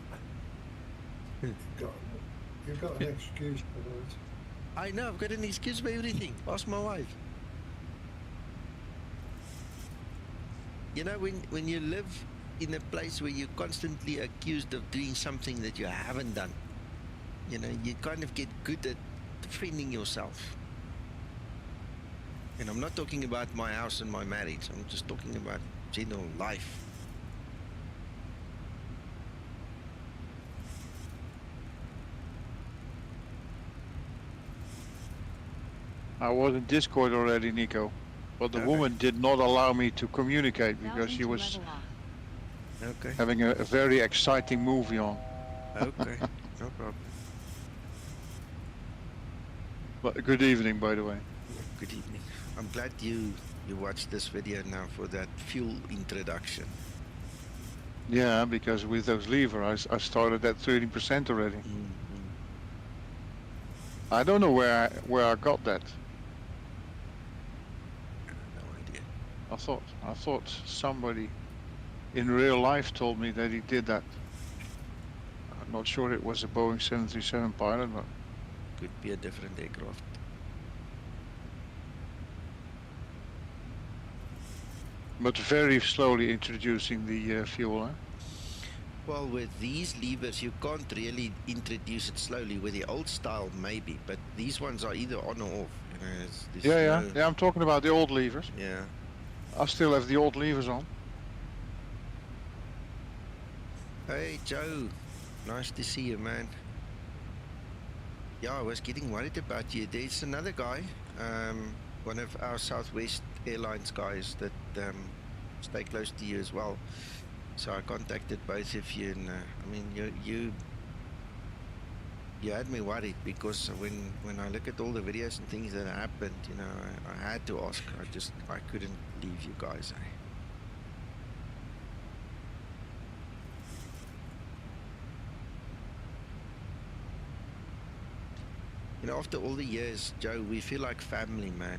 You've got an excuse for that. I know, I've got an excuse for everything. Ask my wife. You know, when you live in a place where you're constantly accused of doing something that you haven't done, you know, you kind of get good at defending yourself. And I'm not talking about my house and my marriage. I'm just talking about general life. I was in Discord already, Nico. But the woman did not allow me to communicate because she was having a very exciting movie on. Okay, no problem. But good evening, by the way. Good evening. I'm glad you watched this video now for that fuel introduction. Yeah, because with those levers, I started at 30% already. I don't know where I got that. No idea. I thought somebody in real life told me that he did that. I'm not sure it was a Boeing 737 pilot, but could be a different aircraft. But very slowly introducing the fuel, huh? Well, with these levers, you can't really introduce it slowly. With the old style, maybe, but these ones are either on or off. You know, Yeah. I'm talking about the old levers. Yeah. I still have the old levers on. Hey, Joe. Nice to see you, man. Yeah, I was getting worried about you. There's another guy, one of our Southwest Airlines guys that stay close to you as well. So I contacted both of you, and I mean, you had me worried because when I look at all the videos and things that happened, you know, I had to ask. I couldn't leave you guys. You know, after all the years, Joe, we feel like family, man.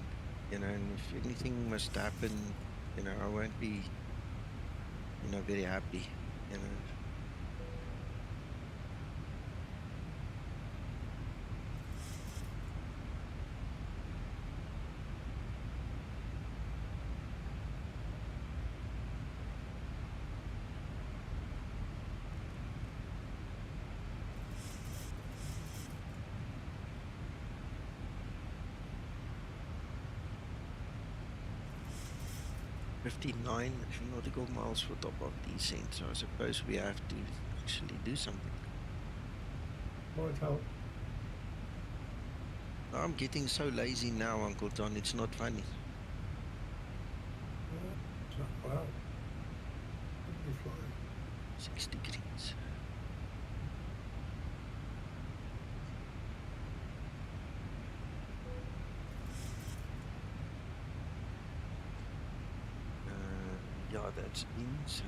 You know, and if anything must happen, you know, I won't be, you know, very happy, you know. $59 nautical miles for top of descent, so I suppose we have to actually do something. Might help. I'm getting so lazy now, Uncle John, it's not funny. Wow. 6 degrees. Yeah, that's insane.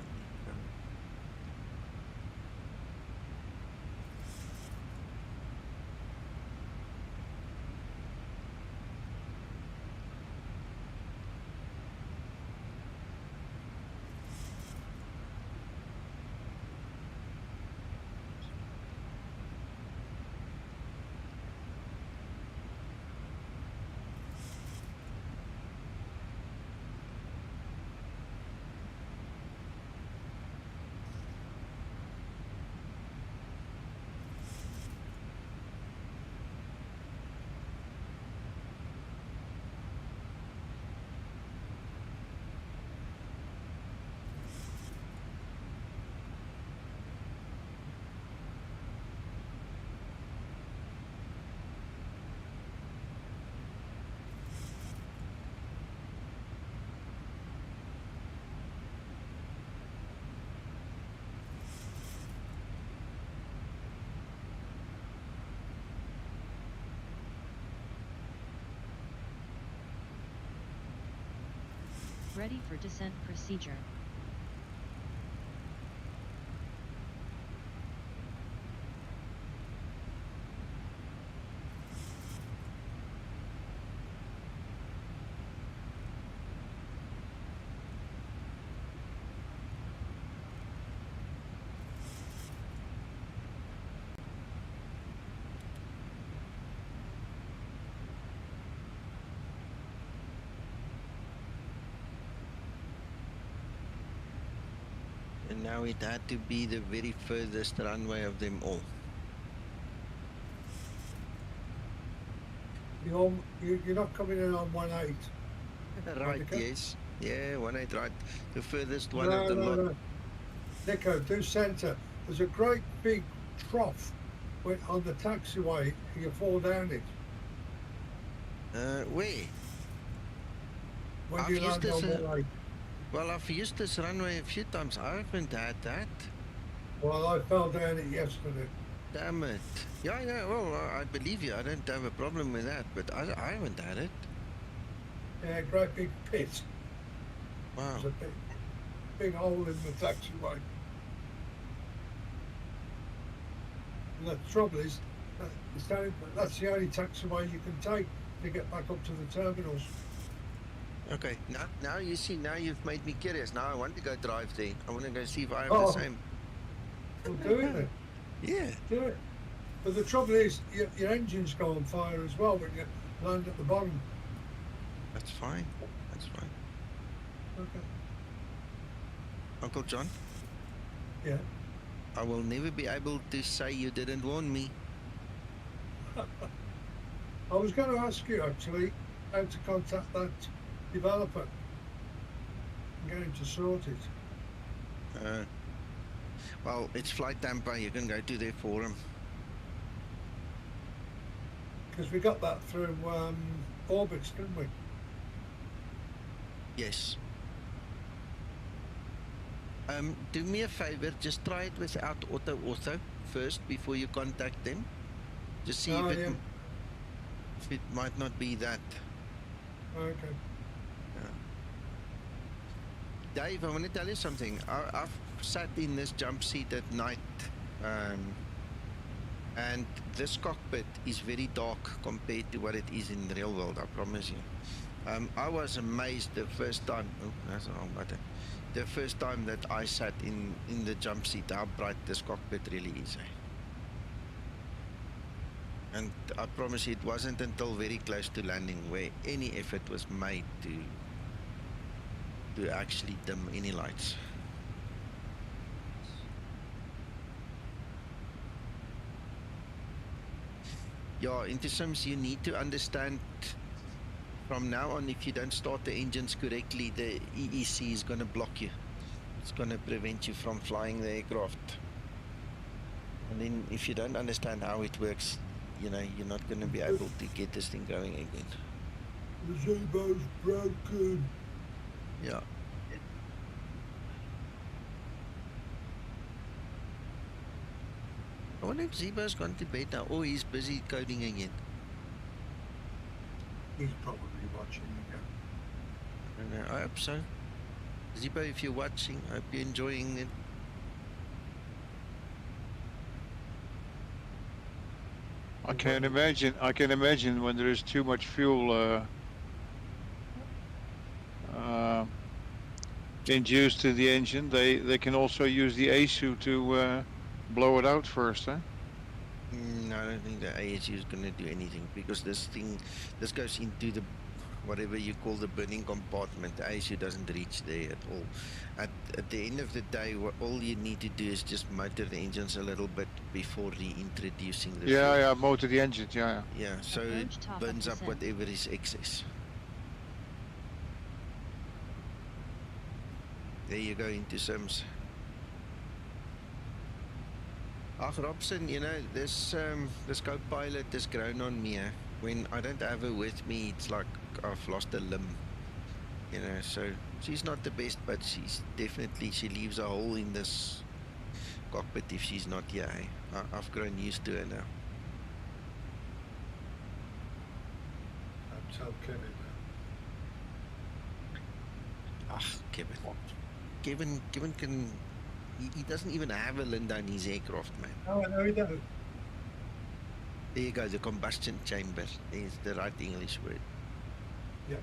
Ready for descent procedure. now it had to be the very furthest runway of them all. You're not coming in on 1.8. Right, Nico? yes. Yeah, 1.8, right. The furthest one No, of the no, lot. no. Nico, do centre. There's a great big trough on the taxiway. You fall down it. Where? When I've you used land this, on 1.8. Well, I've used this runway a few times. I haven't had that. Well, I fell down it yesterday. Damn it. Yeah, yeah, well, I believe you. I don't have a problem with that, but I haven't had it. Yeah, great big pit. Wow. There's a big hole in the taxiway. And the trouble is, that's the only taxiway you can take to get back up to the terminals. Okay, now you see, now you've made me curious. Now I want to go drive there. I want to go see if I have Oh. the same. Well, do it then. Yeah. Do it. But the trouble is, your engines go on fire as well when you land at the bottom. That's fine. That's fine. Okay. Uncle John, Yeah. I will never be able to say you didn't warn me. I was going to ask you actually how to contact that developer and get him to sort it. Well, it's Flight Tampa. You can go to their forum. Because we got that through Orbx, didn't we? Yes. Do me a favor, just try it without AutoOrtho first before you contact them. Just see Oh, if yeah. it might not be that. Okay. Dave, I want to tell you something. I've sat in this jump seat at night, and this cockpit is very dark compared to what it is in the real world, I promise you. I was amazed the first time, oh, that's the wrong button. The first time that I sat in the jump seat, how bright this cockpit really is. And I promise you, it wasn't until very close to landing where any effort was made to actually dim any lights. Yeah, into Sims, you need to understand from now on, if you don't start the engines correctly, the EEC is going to block you. It's going to prevent you from flying the aircraft. And then if you don't understand how it works, you know, you're not going to be able to get this thing going again. The Zibo's broken. Yeah. I wonder if Zibo's gone to bed now, or he's busy coding again. He's probably watching again. I don't know, I hope so. Zibo, if you're watching, I hope you're enjoying it. I can imagine when there is too much fuel induced to the engine, they can also use the ASU to blow it out first, huh? No, I don't think the ASU is going to do anything, because this goes into the whatever you call the burning compartment. The ASU doesn't reach there at all. At the end of the day, all you need to do is just motor the engines a little bit before reintroducing the fuel. Yeah, motor the engine, yeah. Yeah, so it burns up whatever is excess. There you go, into Sims. Ach, Robson, you know, this co-pilot has grown on me. When I don't have her with me, it's like I've lost a limb. You know, so she's not the best, but she's definitely, she leaves a hole in this cockpit if she's not here. I've grown used to her now. I'll tell Kevin now. Ach, Kevin can, he doesn't even have a Linda in his aircraft, man. Oh, no, he doesn't. There you go, the combustion chamber is the right English word. Yeah.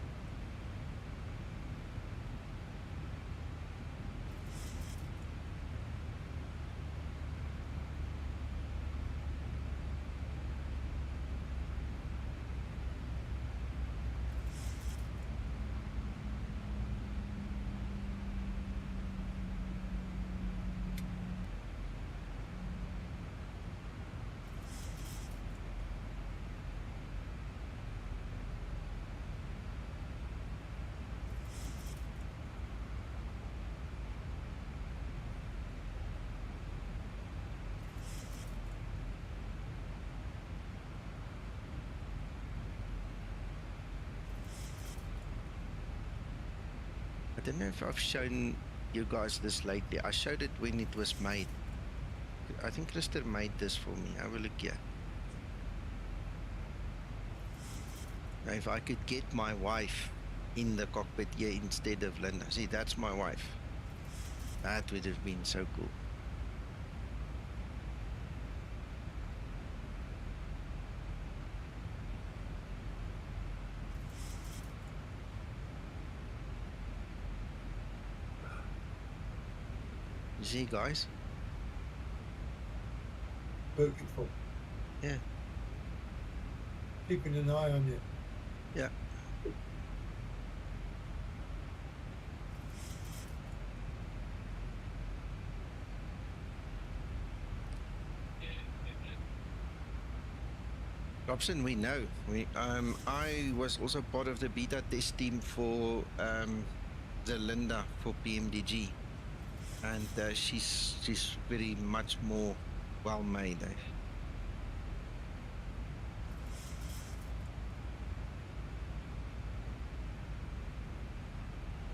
don't know if I've shown you guys this lately. I showed it when it was made. I think Krister made this for me. Have a look here. Now, if I could get my wife in the cockpit here instead of Linda. See, that's my wife. That would have been so cool. You see, guys? Beautiful. Yeah. Keeping an eye on you. Yeah. Robson, we know. I was also part of the beta test team for the Linda for PMDG, and she's very much more well made.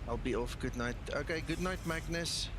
I'll be off. Good night. Okay, good night, Magnus.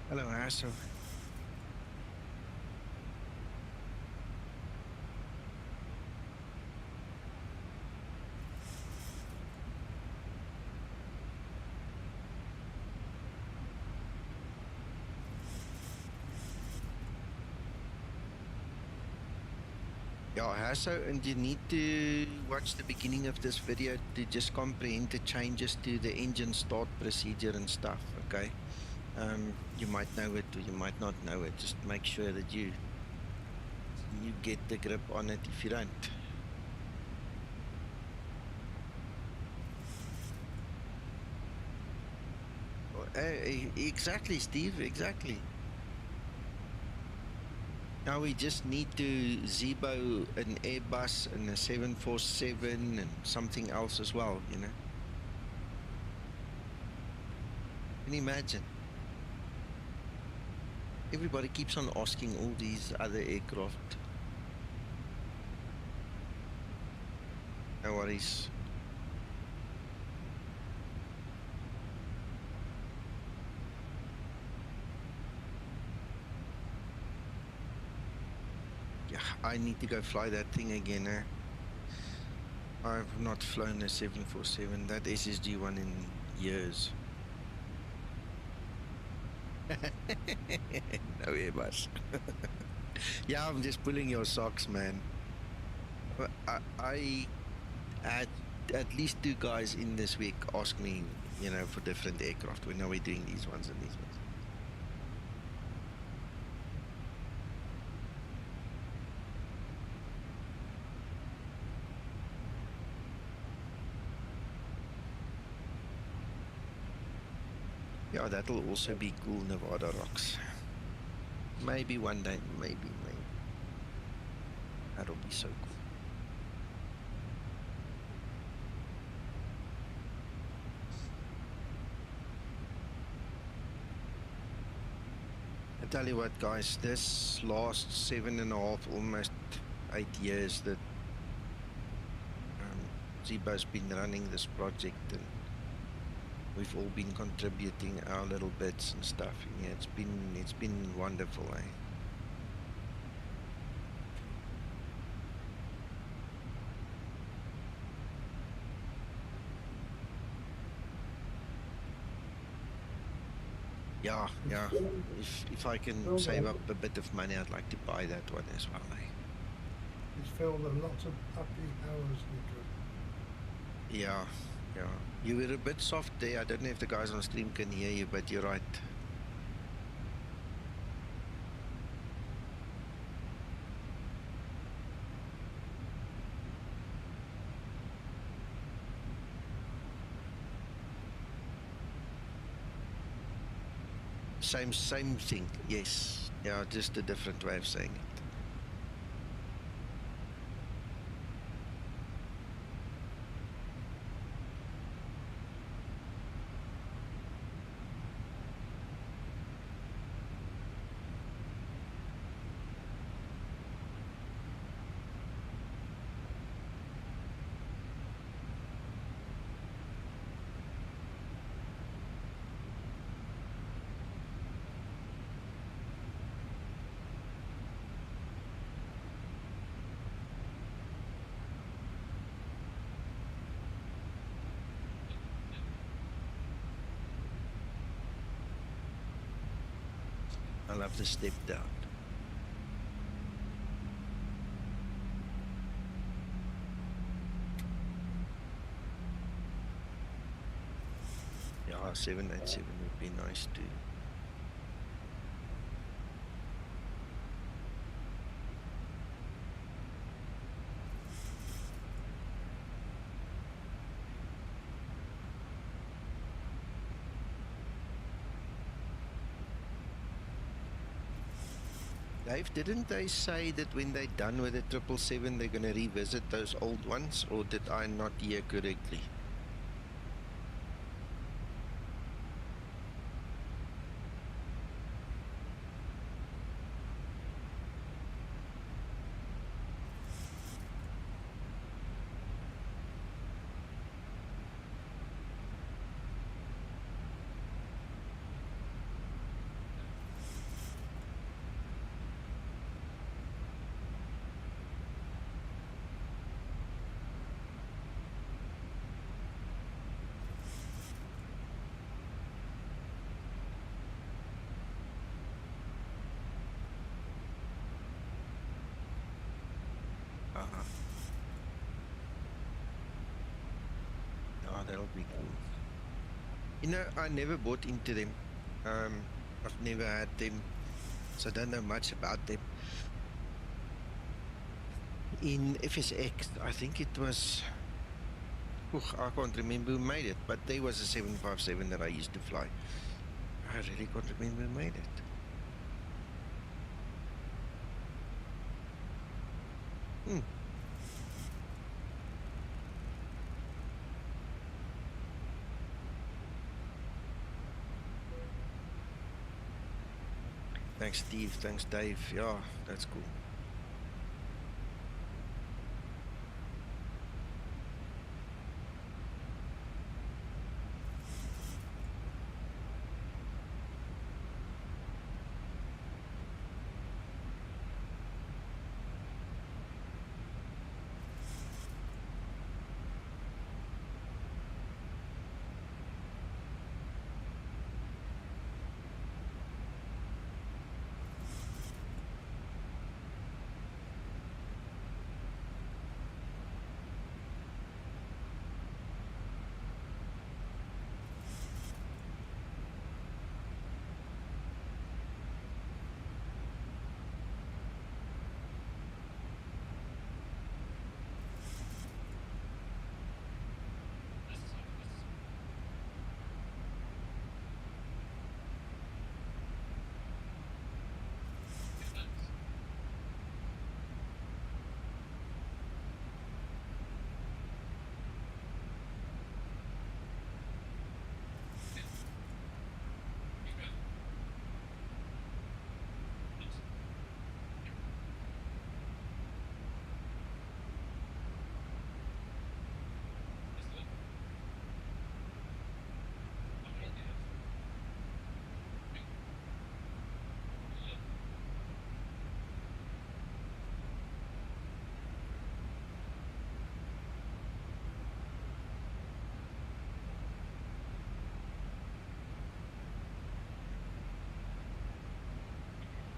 Hello, Asso. Yeah, Hasso, and you need to watch the beginning of this video to just comprehend the changes to the engine start procedure and stuff, okay? You might know it or you might not know it. Just make sure that you get the grip on it if you don't. Exactly, Steve, exactly. Now we just need to Zibo an Airbus and a 747 and something else as well, you know. Can you imagine? Everybody keeps on asking all these other aircraft. No worries. Yeah, I need to go fly that thing again, eh? I've not flown a 747, that SSG one in years. No Airbus. Yeah, I'm just pulling your socks, man. I had at least 2 guys in this week ask me you know, for different aircraft. We know we're doing these ones and these ones. Yeah, that'll also be cool, Nevada rocks. Maybe one day, maybe. That'll be so cool. I tell you what, guys, this last 7.5, almost 8 years that Zibo's been running this project, and we've all been contributing our little bits and stuff. Yeah, it's been wonderful, eh? Yeah. If I can save up a bit of money, I'd like to buy that one as well, eh? It's filled a lot of happy hours, Nico. Yeah. You were a bit soft there. I don't know if the guys on stream can hear you, but you're right. Same thing, yes. Yeah, just a different way of saying it. I'll have to step down. Yeah, 787 would be nice too. Dave, didn't they say that when they're done with the 777, they're going to revisit those old ones, or did I not hear correctly? Oh, that'll be cool. You know, I never bought into them. I've never had them, so I don't know much about them. In FSX, I think it was... I can't remember who made it, but there was a 757 that I used to fly. I really can't remember who made it. Thanks, Steve. Thanks, Dave. Yeah, that's cool.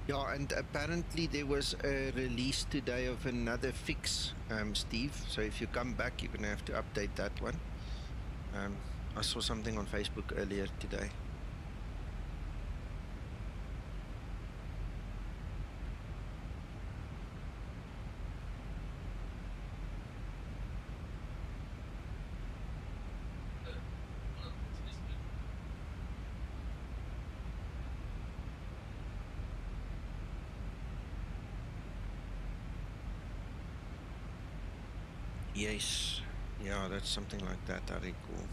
Yeah, and apparently there was a release today of another fix, Steve. So if you come back, you're gonna have to update that one. I saw something on Facebook earlier today. Yes, yeah, that's something like that. I recall.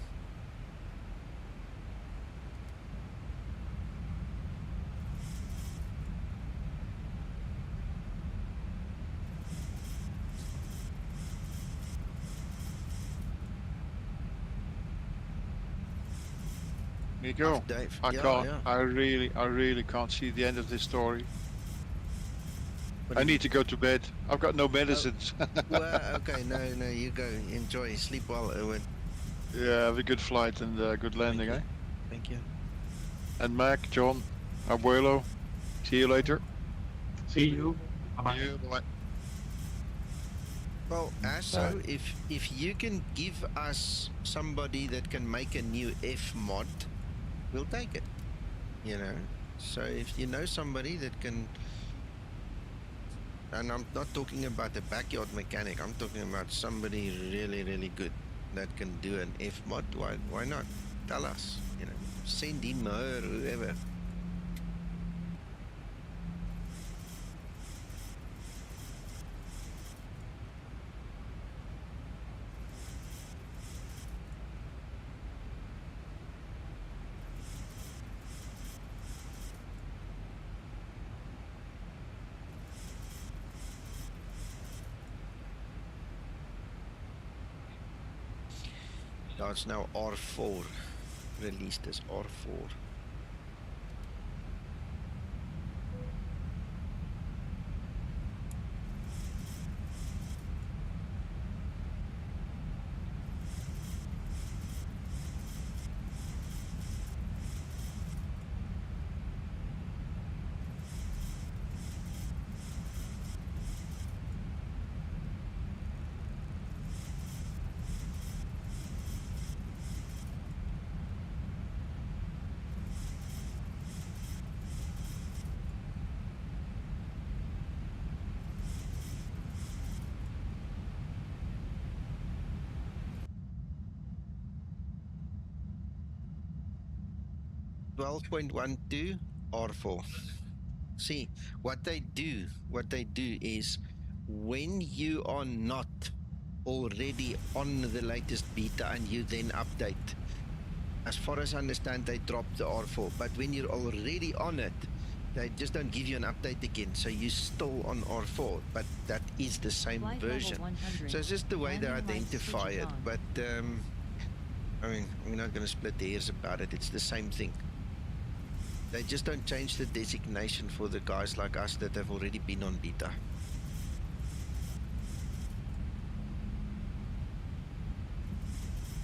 Nico, Dave. I Yeah, can't. yeah. I really can't see the end of this story. What do I you need to go to bed. I've got no medicines. Well, okay, no, you go. Enjoy. Sleep well, Owen. Yeah, have a good flight and good landing, eh? Thank you. And Mac, John, Abuelo, see you later. See you. Bye-bye. Yeah, bye. Well, Asso, if you can give us somebody that can make a new F mod, we'll take it. You know, so if you know somebody that can, and I'm not talking about a backyard mechanic, I'm talking about somebody really good that can do an F mod. Why not? Tell us. You know, send him, her, whoever. No, it's now R4, released as R4. .12.12 R4. See, what they do is when you are not already on the latest beta and you then update, as far as I understand, they drop the R4. But when you're already on it, they just don't give you an update again. So you're still on R4, but that is the same Flight version. level 100. So it's just the way they Landing lights identify switched it. on. But I mean, we're not going to split hairs about it. It's the same thing. They just don't change the designation for the guys like us that have already been on beta.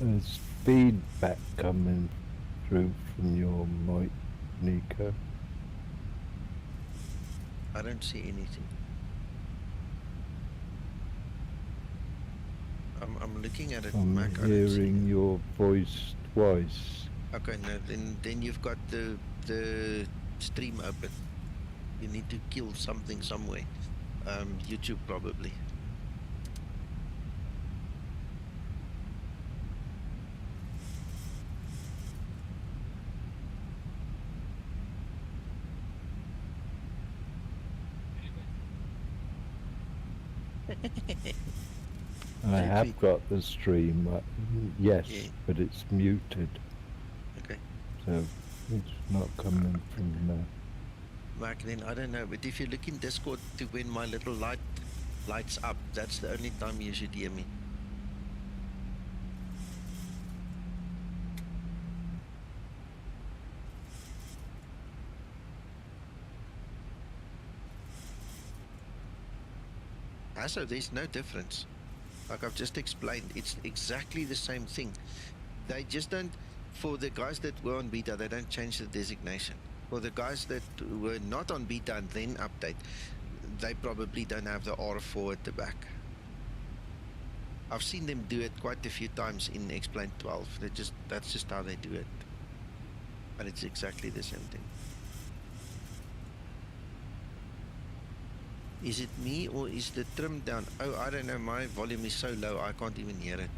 There's feedback coming through from your mic, Nico. I don't see anything. I'm looking at it, I'm Mac. I don't see hearing your voice twice. Okay, no, then you've got the stream open. You need to kill something somewhere. YouTube probably. I have got the stream, yes, Yeah. but it's muted. Okay. So it's not coming from there. Mark, then I don't know, but if you look in Discord to when my little lights up, that's the only time you should hear me. Also, there's no difference. Like I've just explained, it's exactly the same thing. They just don't, for the guys that were on beta, they don't change the designation. For the guys that were not on beta and then update, they probably don't have the R4 at the back. I've seen them do it quite a few times in Explain 12. That's just how they do it. But it's exactly the same thing. Is it me or is the trim down? Oh, I don't know. My volume is so low I can't even hear it.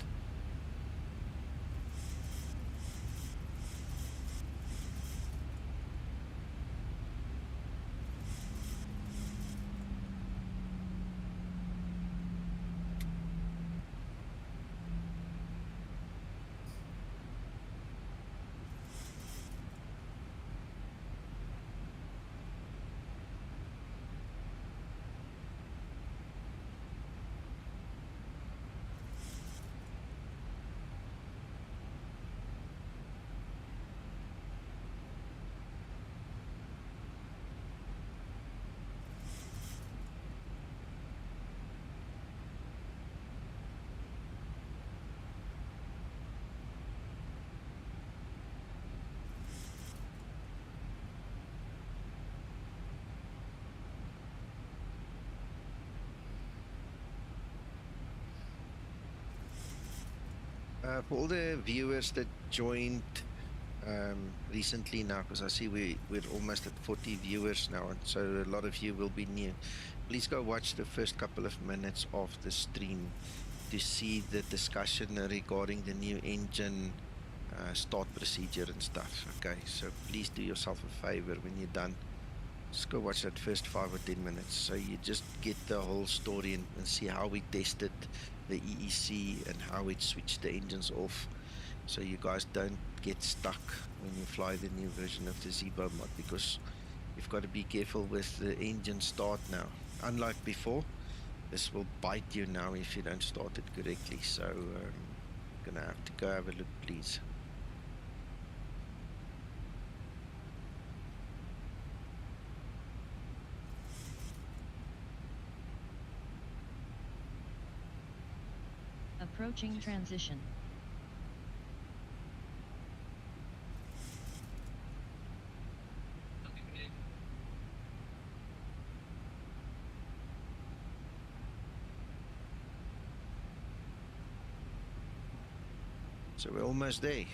For all the viewers that joined recently now, because I see we're almost at 40 viewers now, and so a lot of you will be new. Please go watch the first couple of minutes of the stream to see the discussion regarding the new engine start procedure and stuff. Okay, so please do yourself a favor when you're done. Just go watch that first 5 or 10 minutes so you just get the whole story and see how we tested the EEC and how we switched the engines off, so you guys don't get stuck when you fly the new version of the Zibomod, because you've got to be careful with the engine start now. Unlike before, this will bite you now if you don't start it correctly, so gonna have to go have a look, please. Approaching transition. So we're almost there.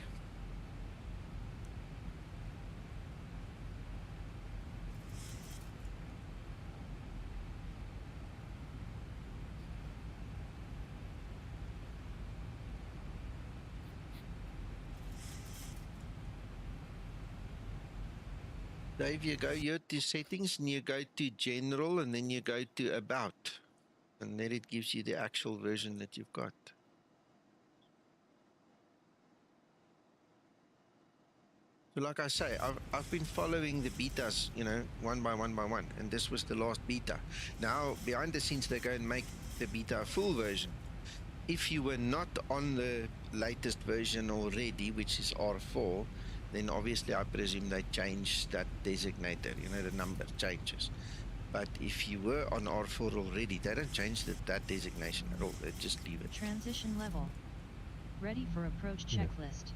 Dave, you go here to settings and you go to general and then you go to about, and then it gives you the actual version that you've got. So like I say, I've been following the betas, you know, one by one, and this was the last beta. Now, behind the scenes, they go and make the beta a full version. If you were not on the latest version already, which is R4, then obviously I presume they changed that designator, you know, the number changes. But if you were on R4 already, they don't change that designation at all, they just leave it. Transition level. Ready for approach checklist.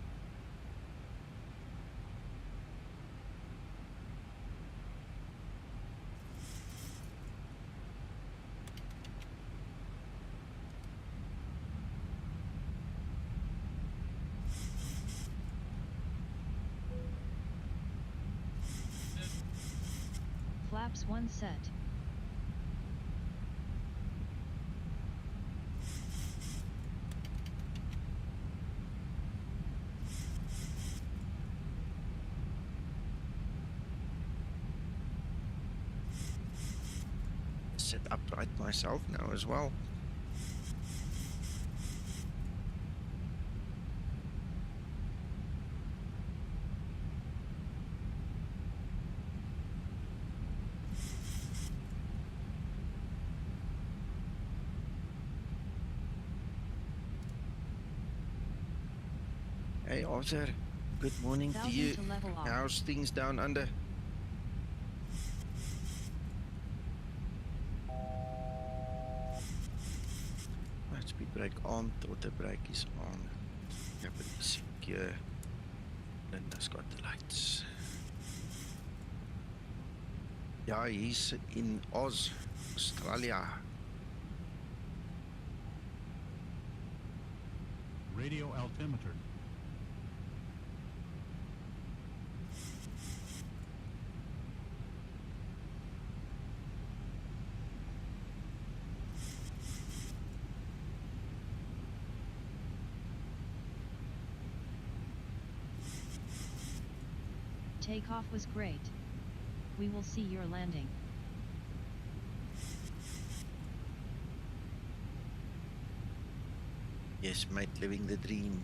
Flaps 1 set. Sit upright myself now as well. Hey Arthur, good morning to you. How's things down under? Right, speed brake on, throttle brake is on. Cabin is secure. Linda's got the lights. Yeah, he's in Australia. Radio altimeter. Takeoff was great. We will see your landing. Yes, mate, living the dream.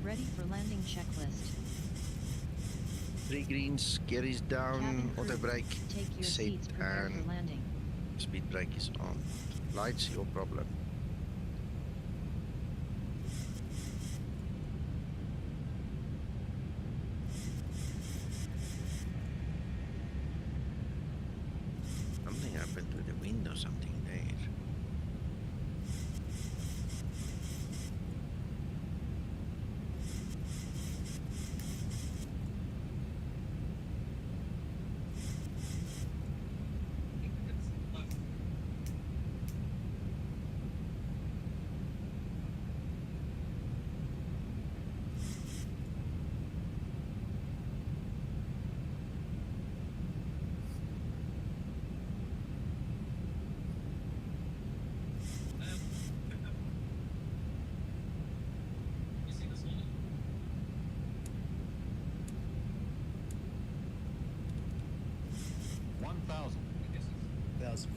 Ready for landing checklist. 3 greens, gear is down, Cabin crew, auto brake take your set, seats, prepare and for landing. speed brake is on. Lights, your problem. Something happened to the wind or something there.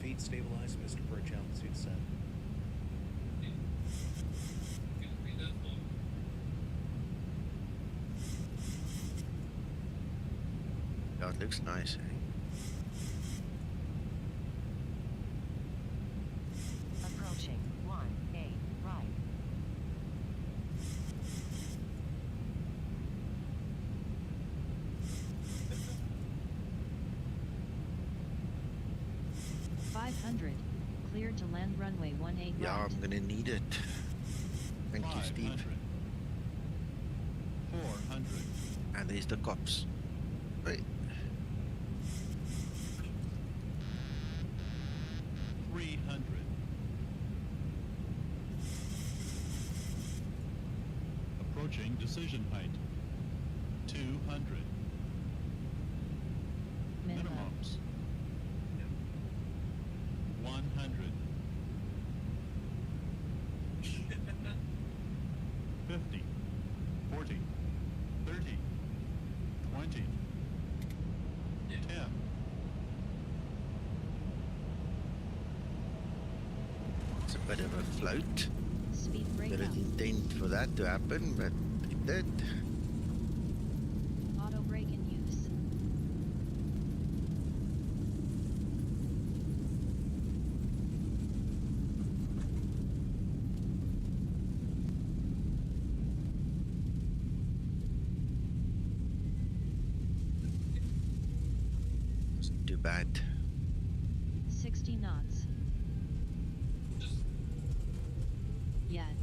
Feet stabilized, Mr. Perch altitude set. Oh, it looks nice, eh? Approaching 1-8 right. Cleared to land runway 18 Yeah, right. I'm gonna need it. Thank you, Steve. 400. And there's the cops. Right. 300. Approaching decision height. 200. Minimums. 100. 50. 40. 30. 20. 10. It's a bit of a float. Speed brake up. Didn't intend for that to happen, but it did. Auto brake in use. Wasn't too bad. 60 knots. Yet.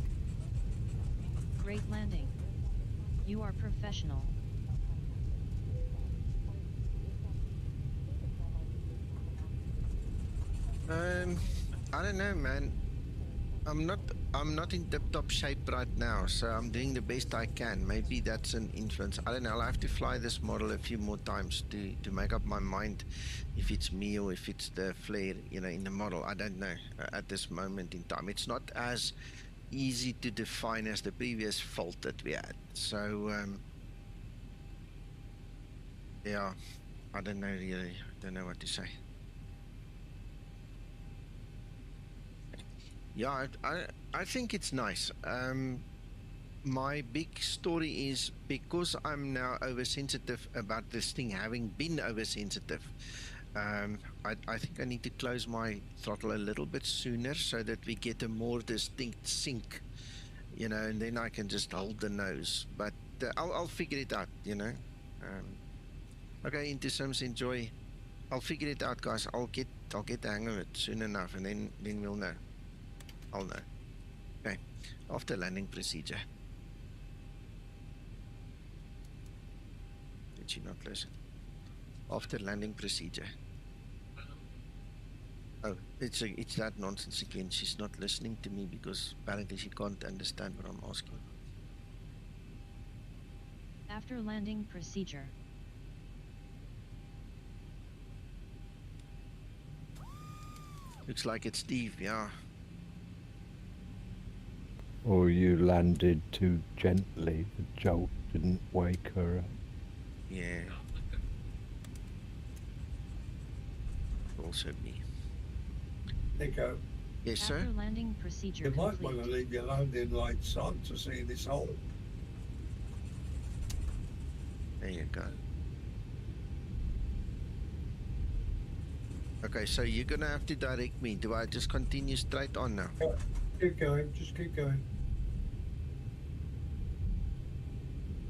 Great landing. You are professional. I don't know, man. I'm not in tip-top shape right now, so I'm doing the best I can. Maybe that's an influence. I don't know. I'll have to fly this model a few more times to make up my mind if it's me or if it's the flare, you know, in the model. I don't know at this moment in time. It's not as easy to define as the previous fault that we had. So yeah, I don't know really. I don't know what to say. Yeah, I think it's nice. My big story is because I'm now oversensitive about this thing having been oversensitive. I think I need to close my throttle a little bit sooner so that we get a more distinct sync, you know, and then I can just hold the nose. But I'll figure it out, you know. Okay, into Sims, enjoy. I'll figure it out, guys. I'll get the hang of it soon enough, and then we'll know. I'll know. Okay, after landing procedure. Did she not listen? After landing procedure. Oh, it's that nonsense again. She's not listening to me because apparently she can't understand what I'm asking. After landing procedure. Looks like it's Steve, yeah. Or you landed too gently. The jolt didn't wake her up. Yeah. Also me. Nico. Yes, sir. After landing procedure You might complete. want to leave your landing lights on to see this hole. There you go. Okay, so you're gonna have to direct me. Do I just continue straight on now? Yeah, keep going, just keep going.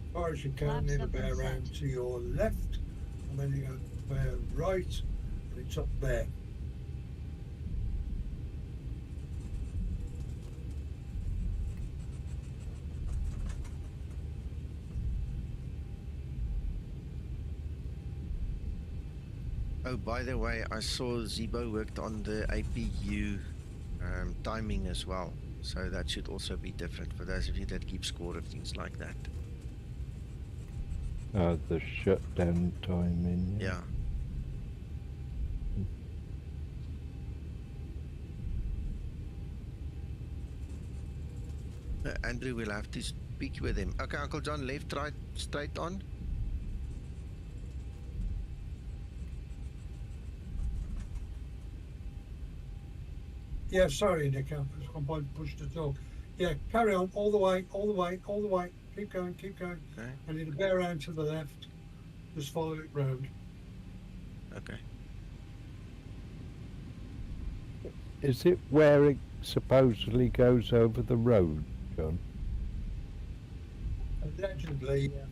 As far as you can, Flaps then up bear and round set. to your left, and then you go bear right, and it's up there. Oh, by the way, I saw Zibo worked on the APU timing as well. So that should also be different for those of you that keep score of things like that. The shutdown timing. Yeah. Andrew will have to speak with him. Okay, Uncle John, left, right, straight on. Yeah, sorry, Nick, I'm about to push the dog. Yeah, carry on, all the way, all the way, all the way. Keep going, keep going. Okay. And it'll bear round to the left. Just follow it round. Okay. Is it where it supposedly goes over the road, John? Allegedly, yeah.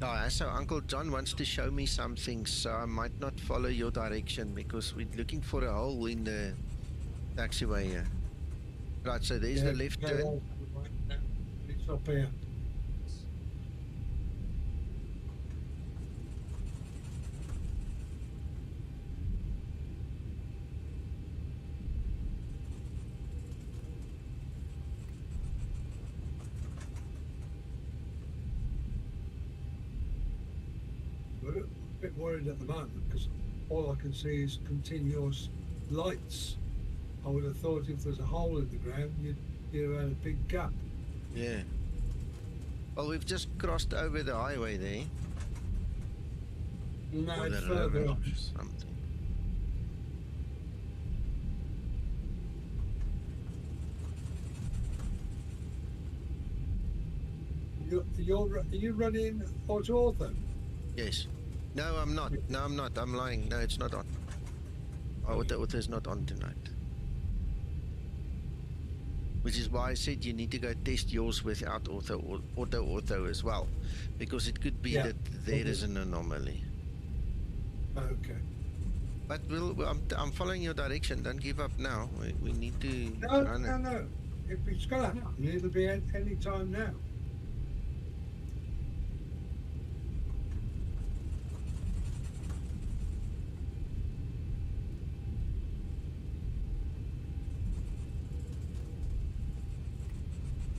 Oh, so Uncle John wants to show me some things, so I might not follow your direction because we're looking for a hole in the taxiway here. Right, so there's the left turn. It's up here. We're a bit worried at the moment because all I can see is continuous lights. I would have thought if there's a hole in the ground, you'd have had a big gap. Yeah. Well, we've just crossed over the highway there. No, Or it's the further river up. or something. Are you running AutoOrtho? Yes. No, I'm not. No, I'm not. I'm lying. No, it's not on. AutoOrtho is not on tonight. Which is why I said you need to go test yours without AutoOrtho as well, because it could be that there is an anomaly. Okay. But I'm following your direction. Don't give up now. We need to No, run no, it. no. if it's going to happen, it'll be any time now.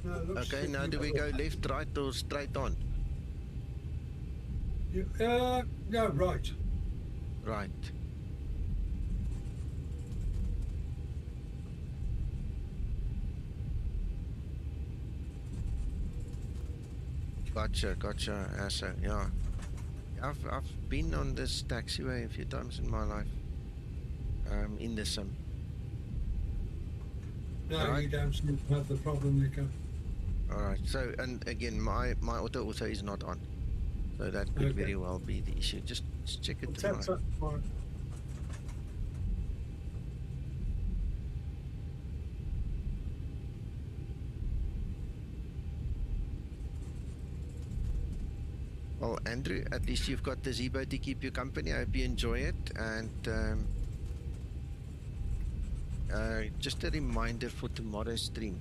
No, Okay, now do we go left, right, or straight on? No, right. Right. Gotcha, Asa, yeah. I've been on this taxiway a few times in my life. In the sim. No, right. You don't seem to have the problem, Nico. Alright, so, and again, my AutoOrtho is not on. So that could very well be the issue. Just check it tomorrow. Well, Andrew, at least you've got the Zibo to keep you company. I hope you enjoy it. And just a reminder for tomorrow's stream.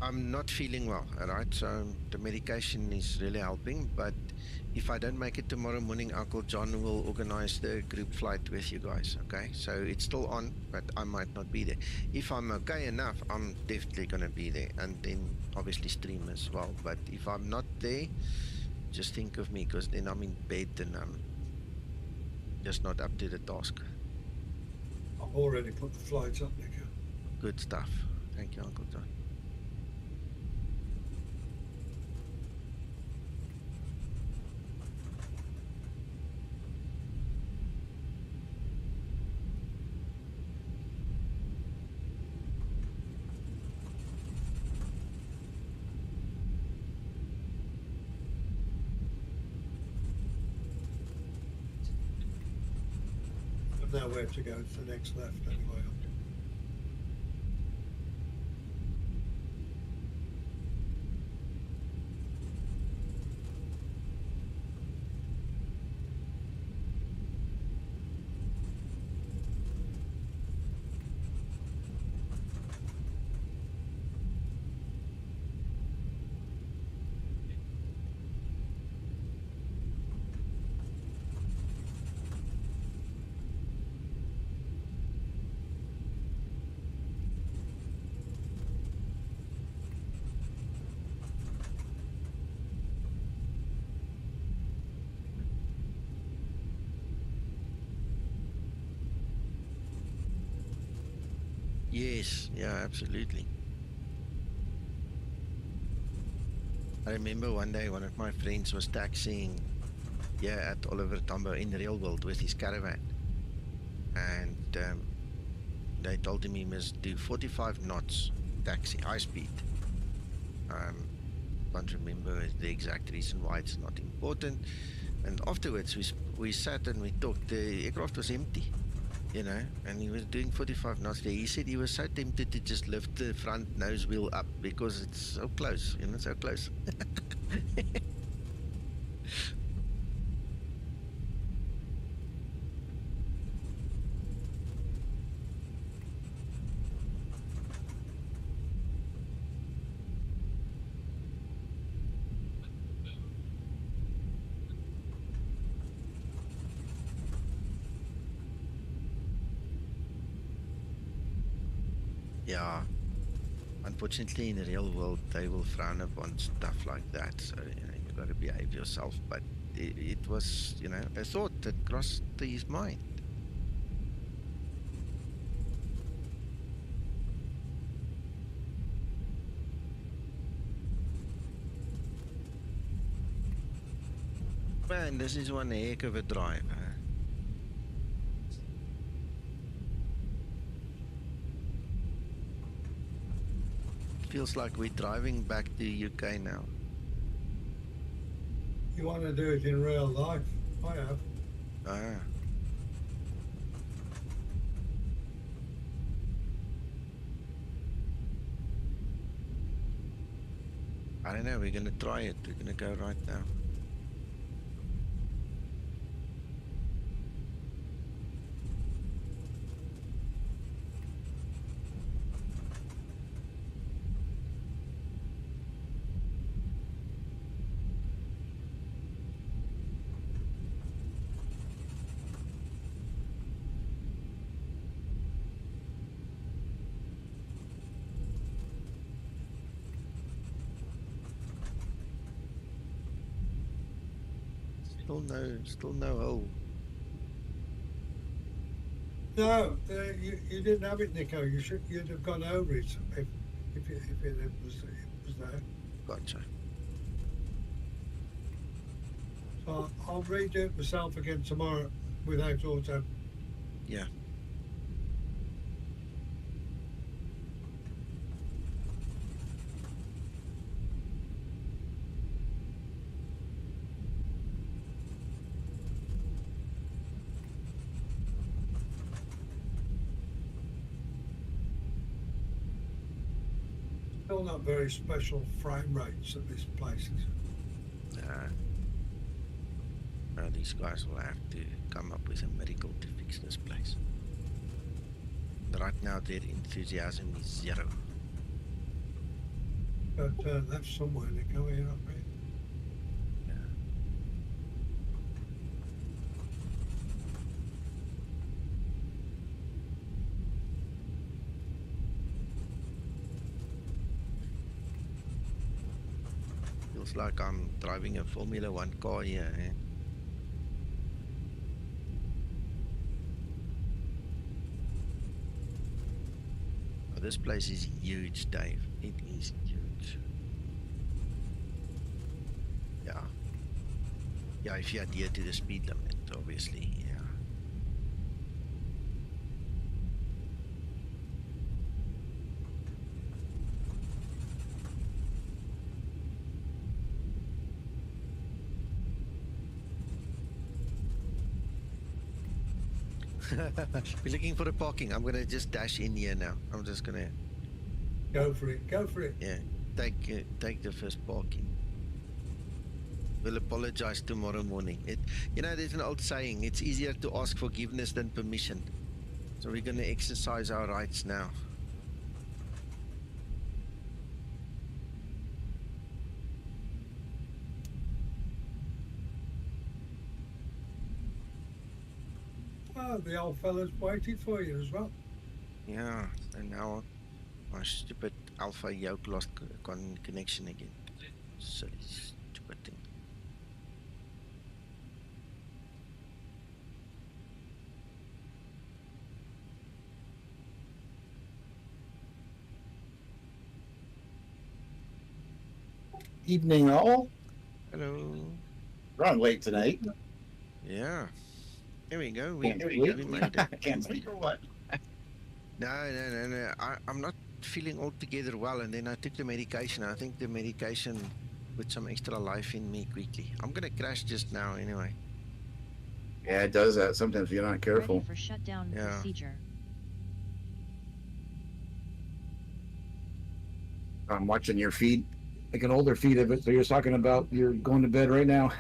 I'm not feeling well, alright? So the medication is really helping. But if I don't make it tomorrow morning, Uncle John will organize the group flight with you guys, okay? So it's still on, but I might not be there. If I'm okay enough, I'm definitely going to be there. And then obviously stream as well. But if I'm not there, just think of me, because then I'm in bed and I'm just not up to the task. I've already put the flights up, Nico. Good stuff. Thank you, Uncle John. Nowhere to go, it's the next left anyway. Yes, yeah, absolutely. I remember one day one of my friends was taxiing at Oliver Tambo in the real world with his caravan. And they told him he must do 45 knots taxi, high speed. Can't remember the exact reason why, it's not important. And afterwards we sat and we talked. The aircraft was empty, you know, and he was doing 45 knots there. He said he was so tempted to just lift the front nose wheel up because it's so close, you know, so close. Yeah, unfortunately in the real world they will frown upon stuff like that, so you know, you've got to behave yourself. But it was, you know, a thought that crossed his mind. Man, this is one heck of a drive, huh? Feels like we're driving back to UK now. You want to do it in real life? I have. Ah. I don't know, we're gonna try it. We're gonna go right now. Still no hole. No, you didn't have it, Nico. You'd have gone over it if it was there. Gotcha. So I'll redo it myself again tomorrow without auto. Yeah. Still not very special frame rates at this place. Nah. No, these guys will have to come up with a miracle to fix this place. Right now, their enthusiasm is zero. But turn left somewhere, Nico, here up here. Feels like I'm driving a Formula 1 car here, eh? Oh, this place is huge, Dave. It is huge. Yeah. Yeah, if you adhere to the speed limit, obviously, yeah. We're looking for the parking. I'm gonna just dash in here now. I'm just gonna go for it. Go for it. Yeah, take the first parking. We'll apologize tomorrow morning. There's an old saying: it's easier to ask forgiveness than permission. So we're gonna exercise our rights now. Oh, the old fella's waited for you as well. Yeah, and now my stupid alpha yoke lost connection again. Silly, stupid thing. Evening, all. Hello. Run late tonight. Yeah. Here we go. We made it. Can't sleep or what? No. I'm not feeling altogether well, and then I took the medication. I think the medication put some extra life in me quickly. I'm gonna crash just now anyway. Yeah, it does that sometimes if you're not careful. Ready for shutdown procedure. I'm watching your feed, like an older feed of it. So you're talking about you're going to bed right now.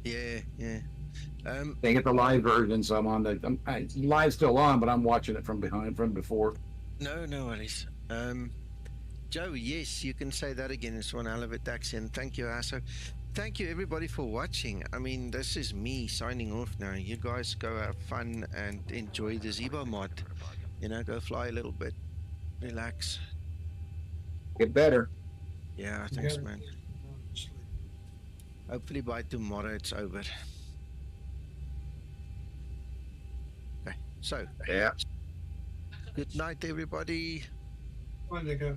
Yeah. They get the live version, so I'm on the live still on, but I'm watching it from before. No worries. Joe, yes, you can say that again. It's one hell of a taxi, and thank you, Asso. Thank you, everybody, for watching. I mean, this is me signing off now. You guys go have fun and enjoy the Zibomod. Go fly a little bit, relax. Get better. Yeah, thanks, man. Hopefully by tomorrow it's over. Okay, so. Yeah. Good night, everybody. Bye, Nico.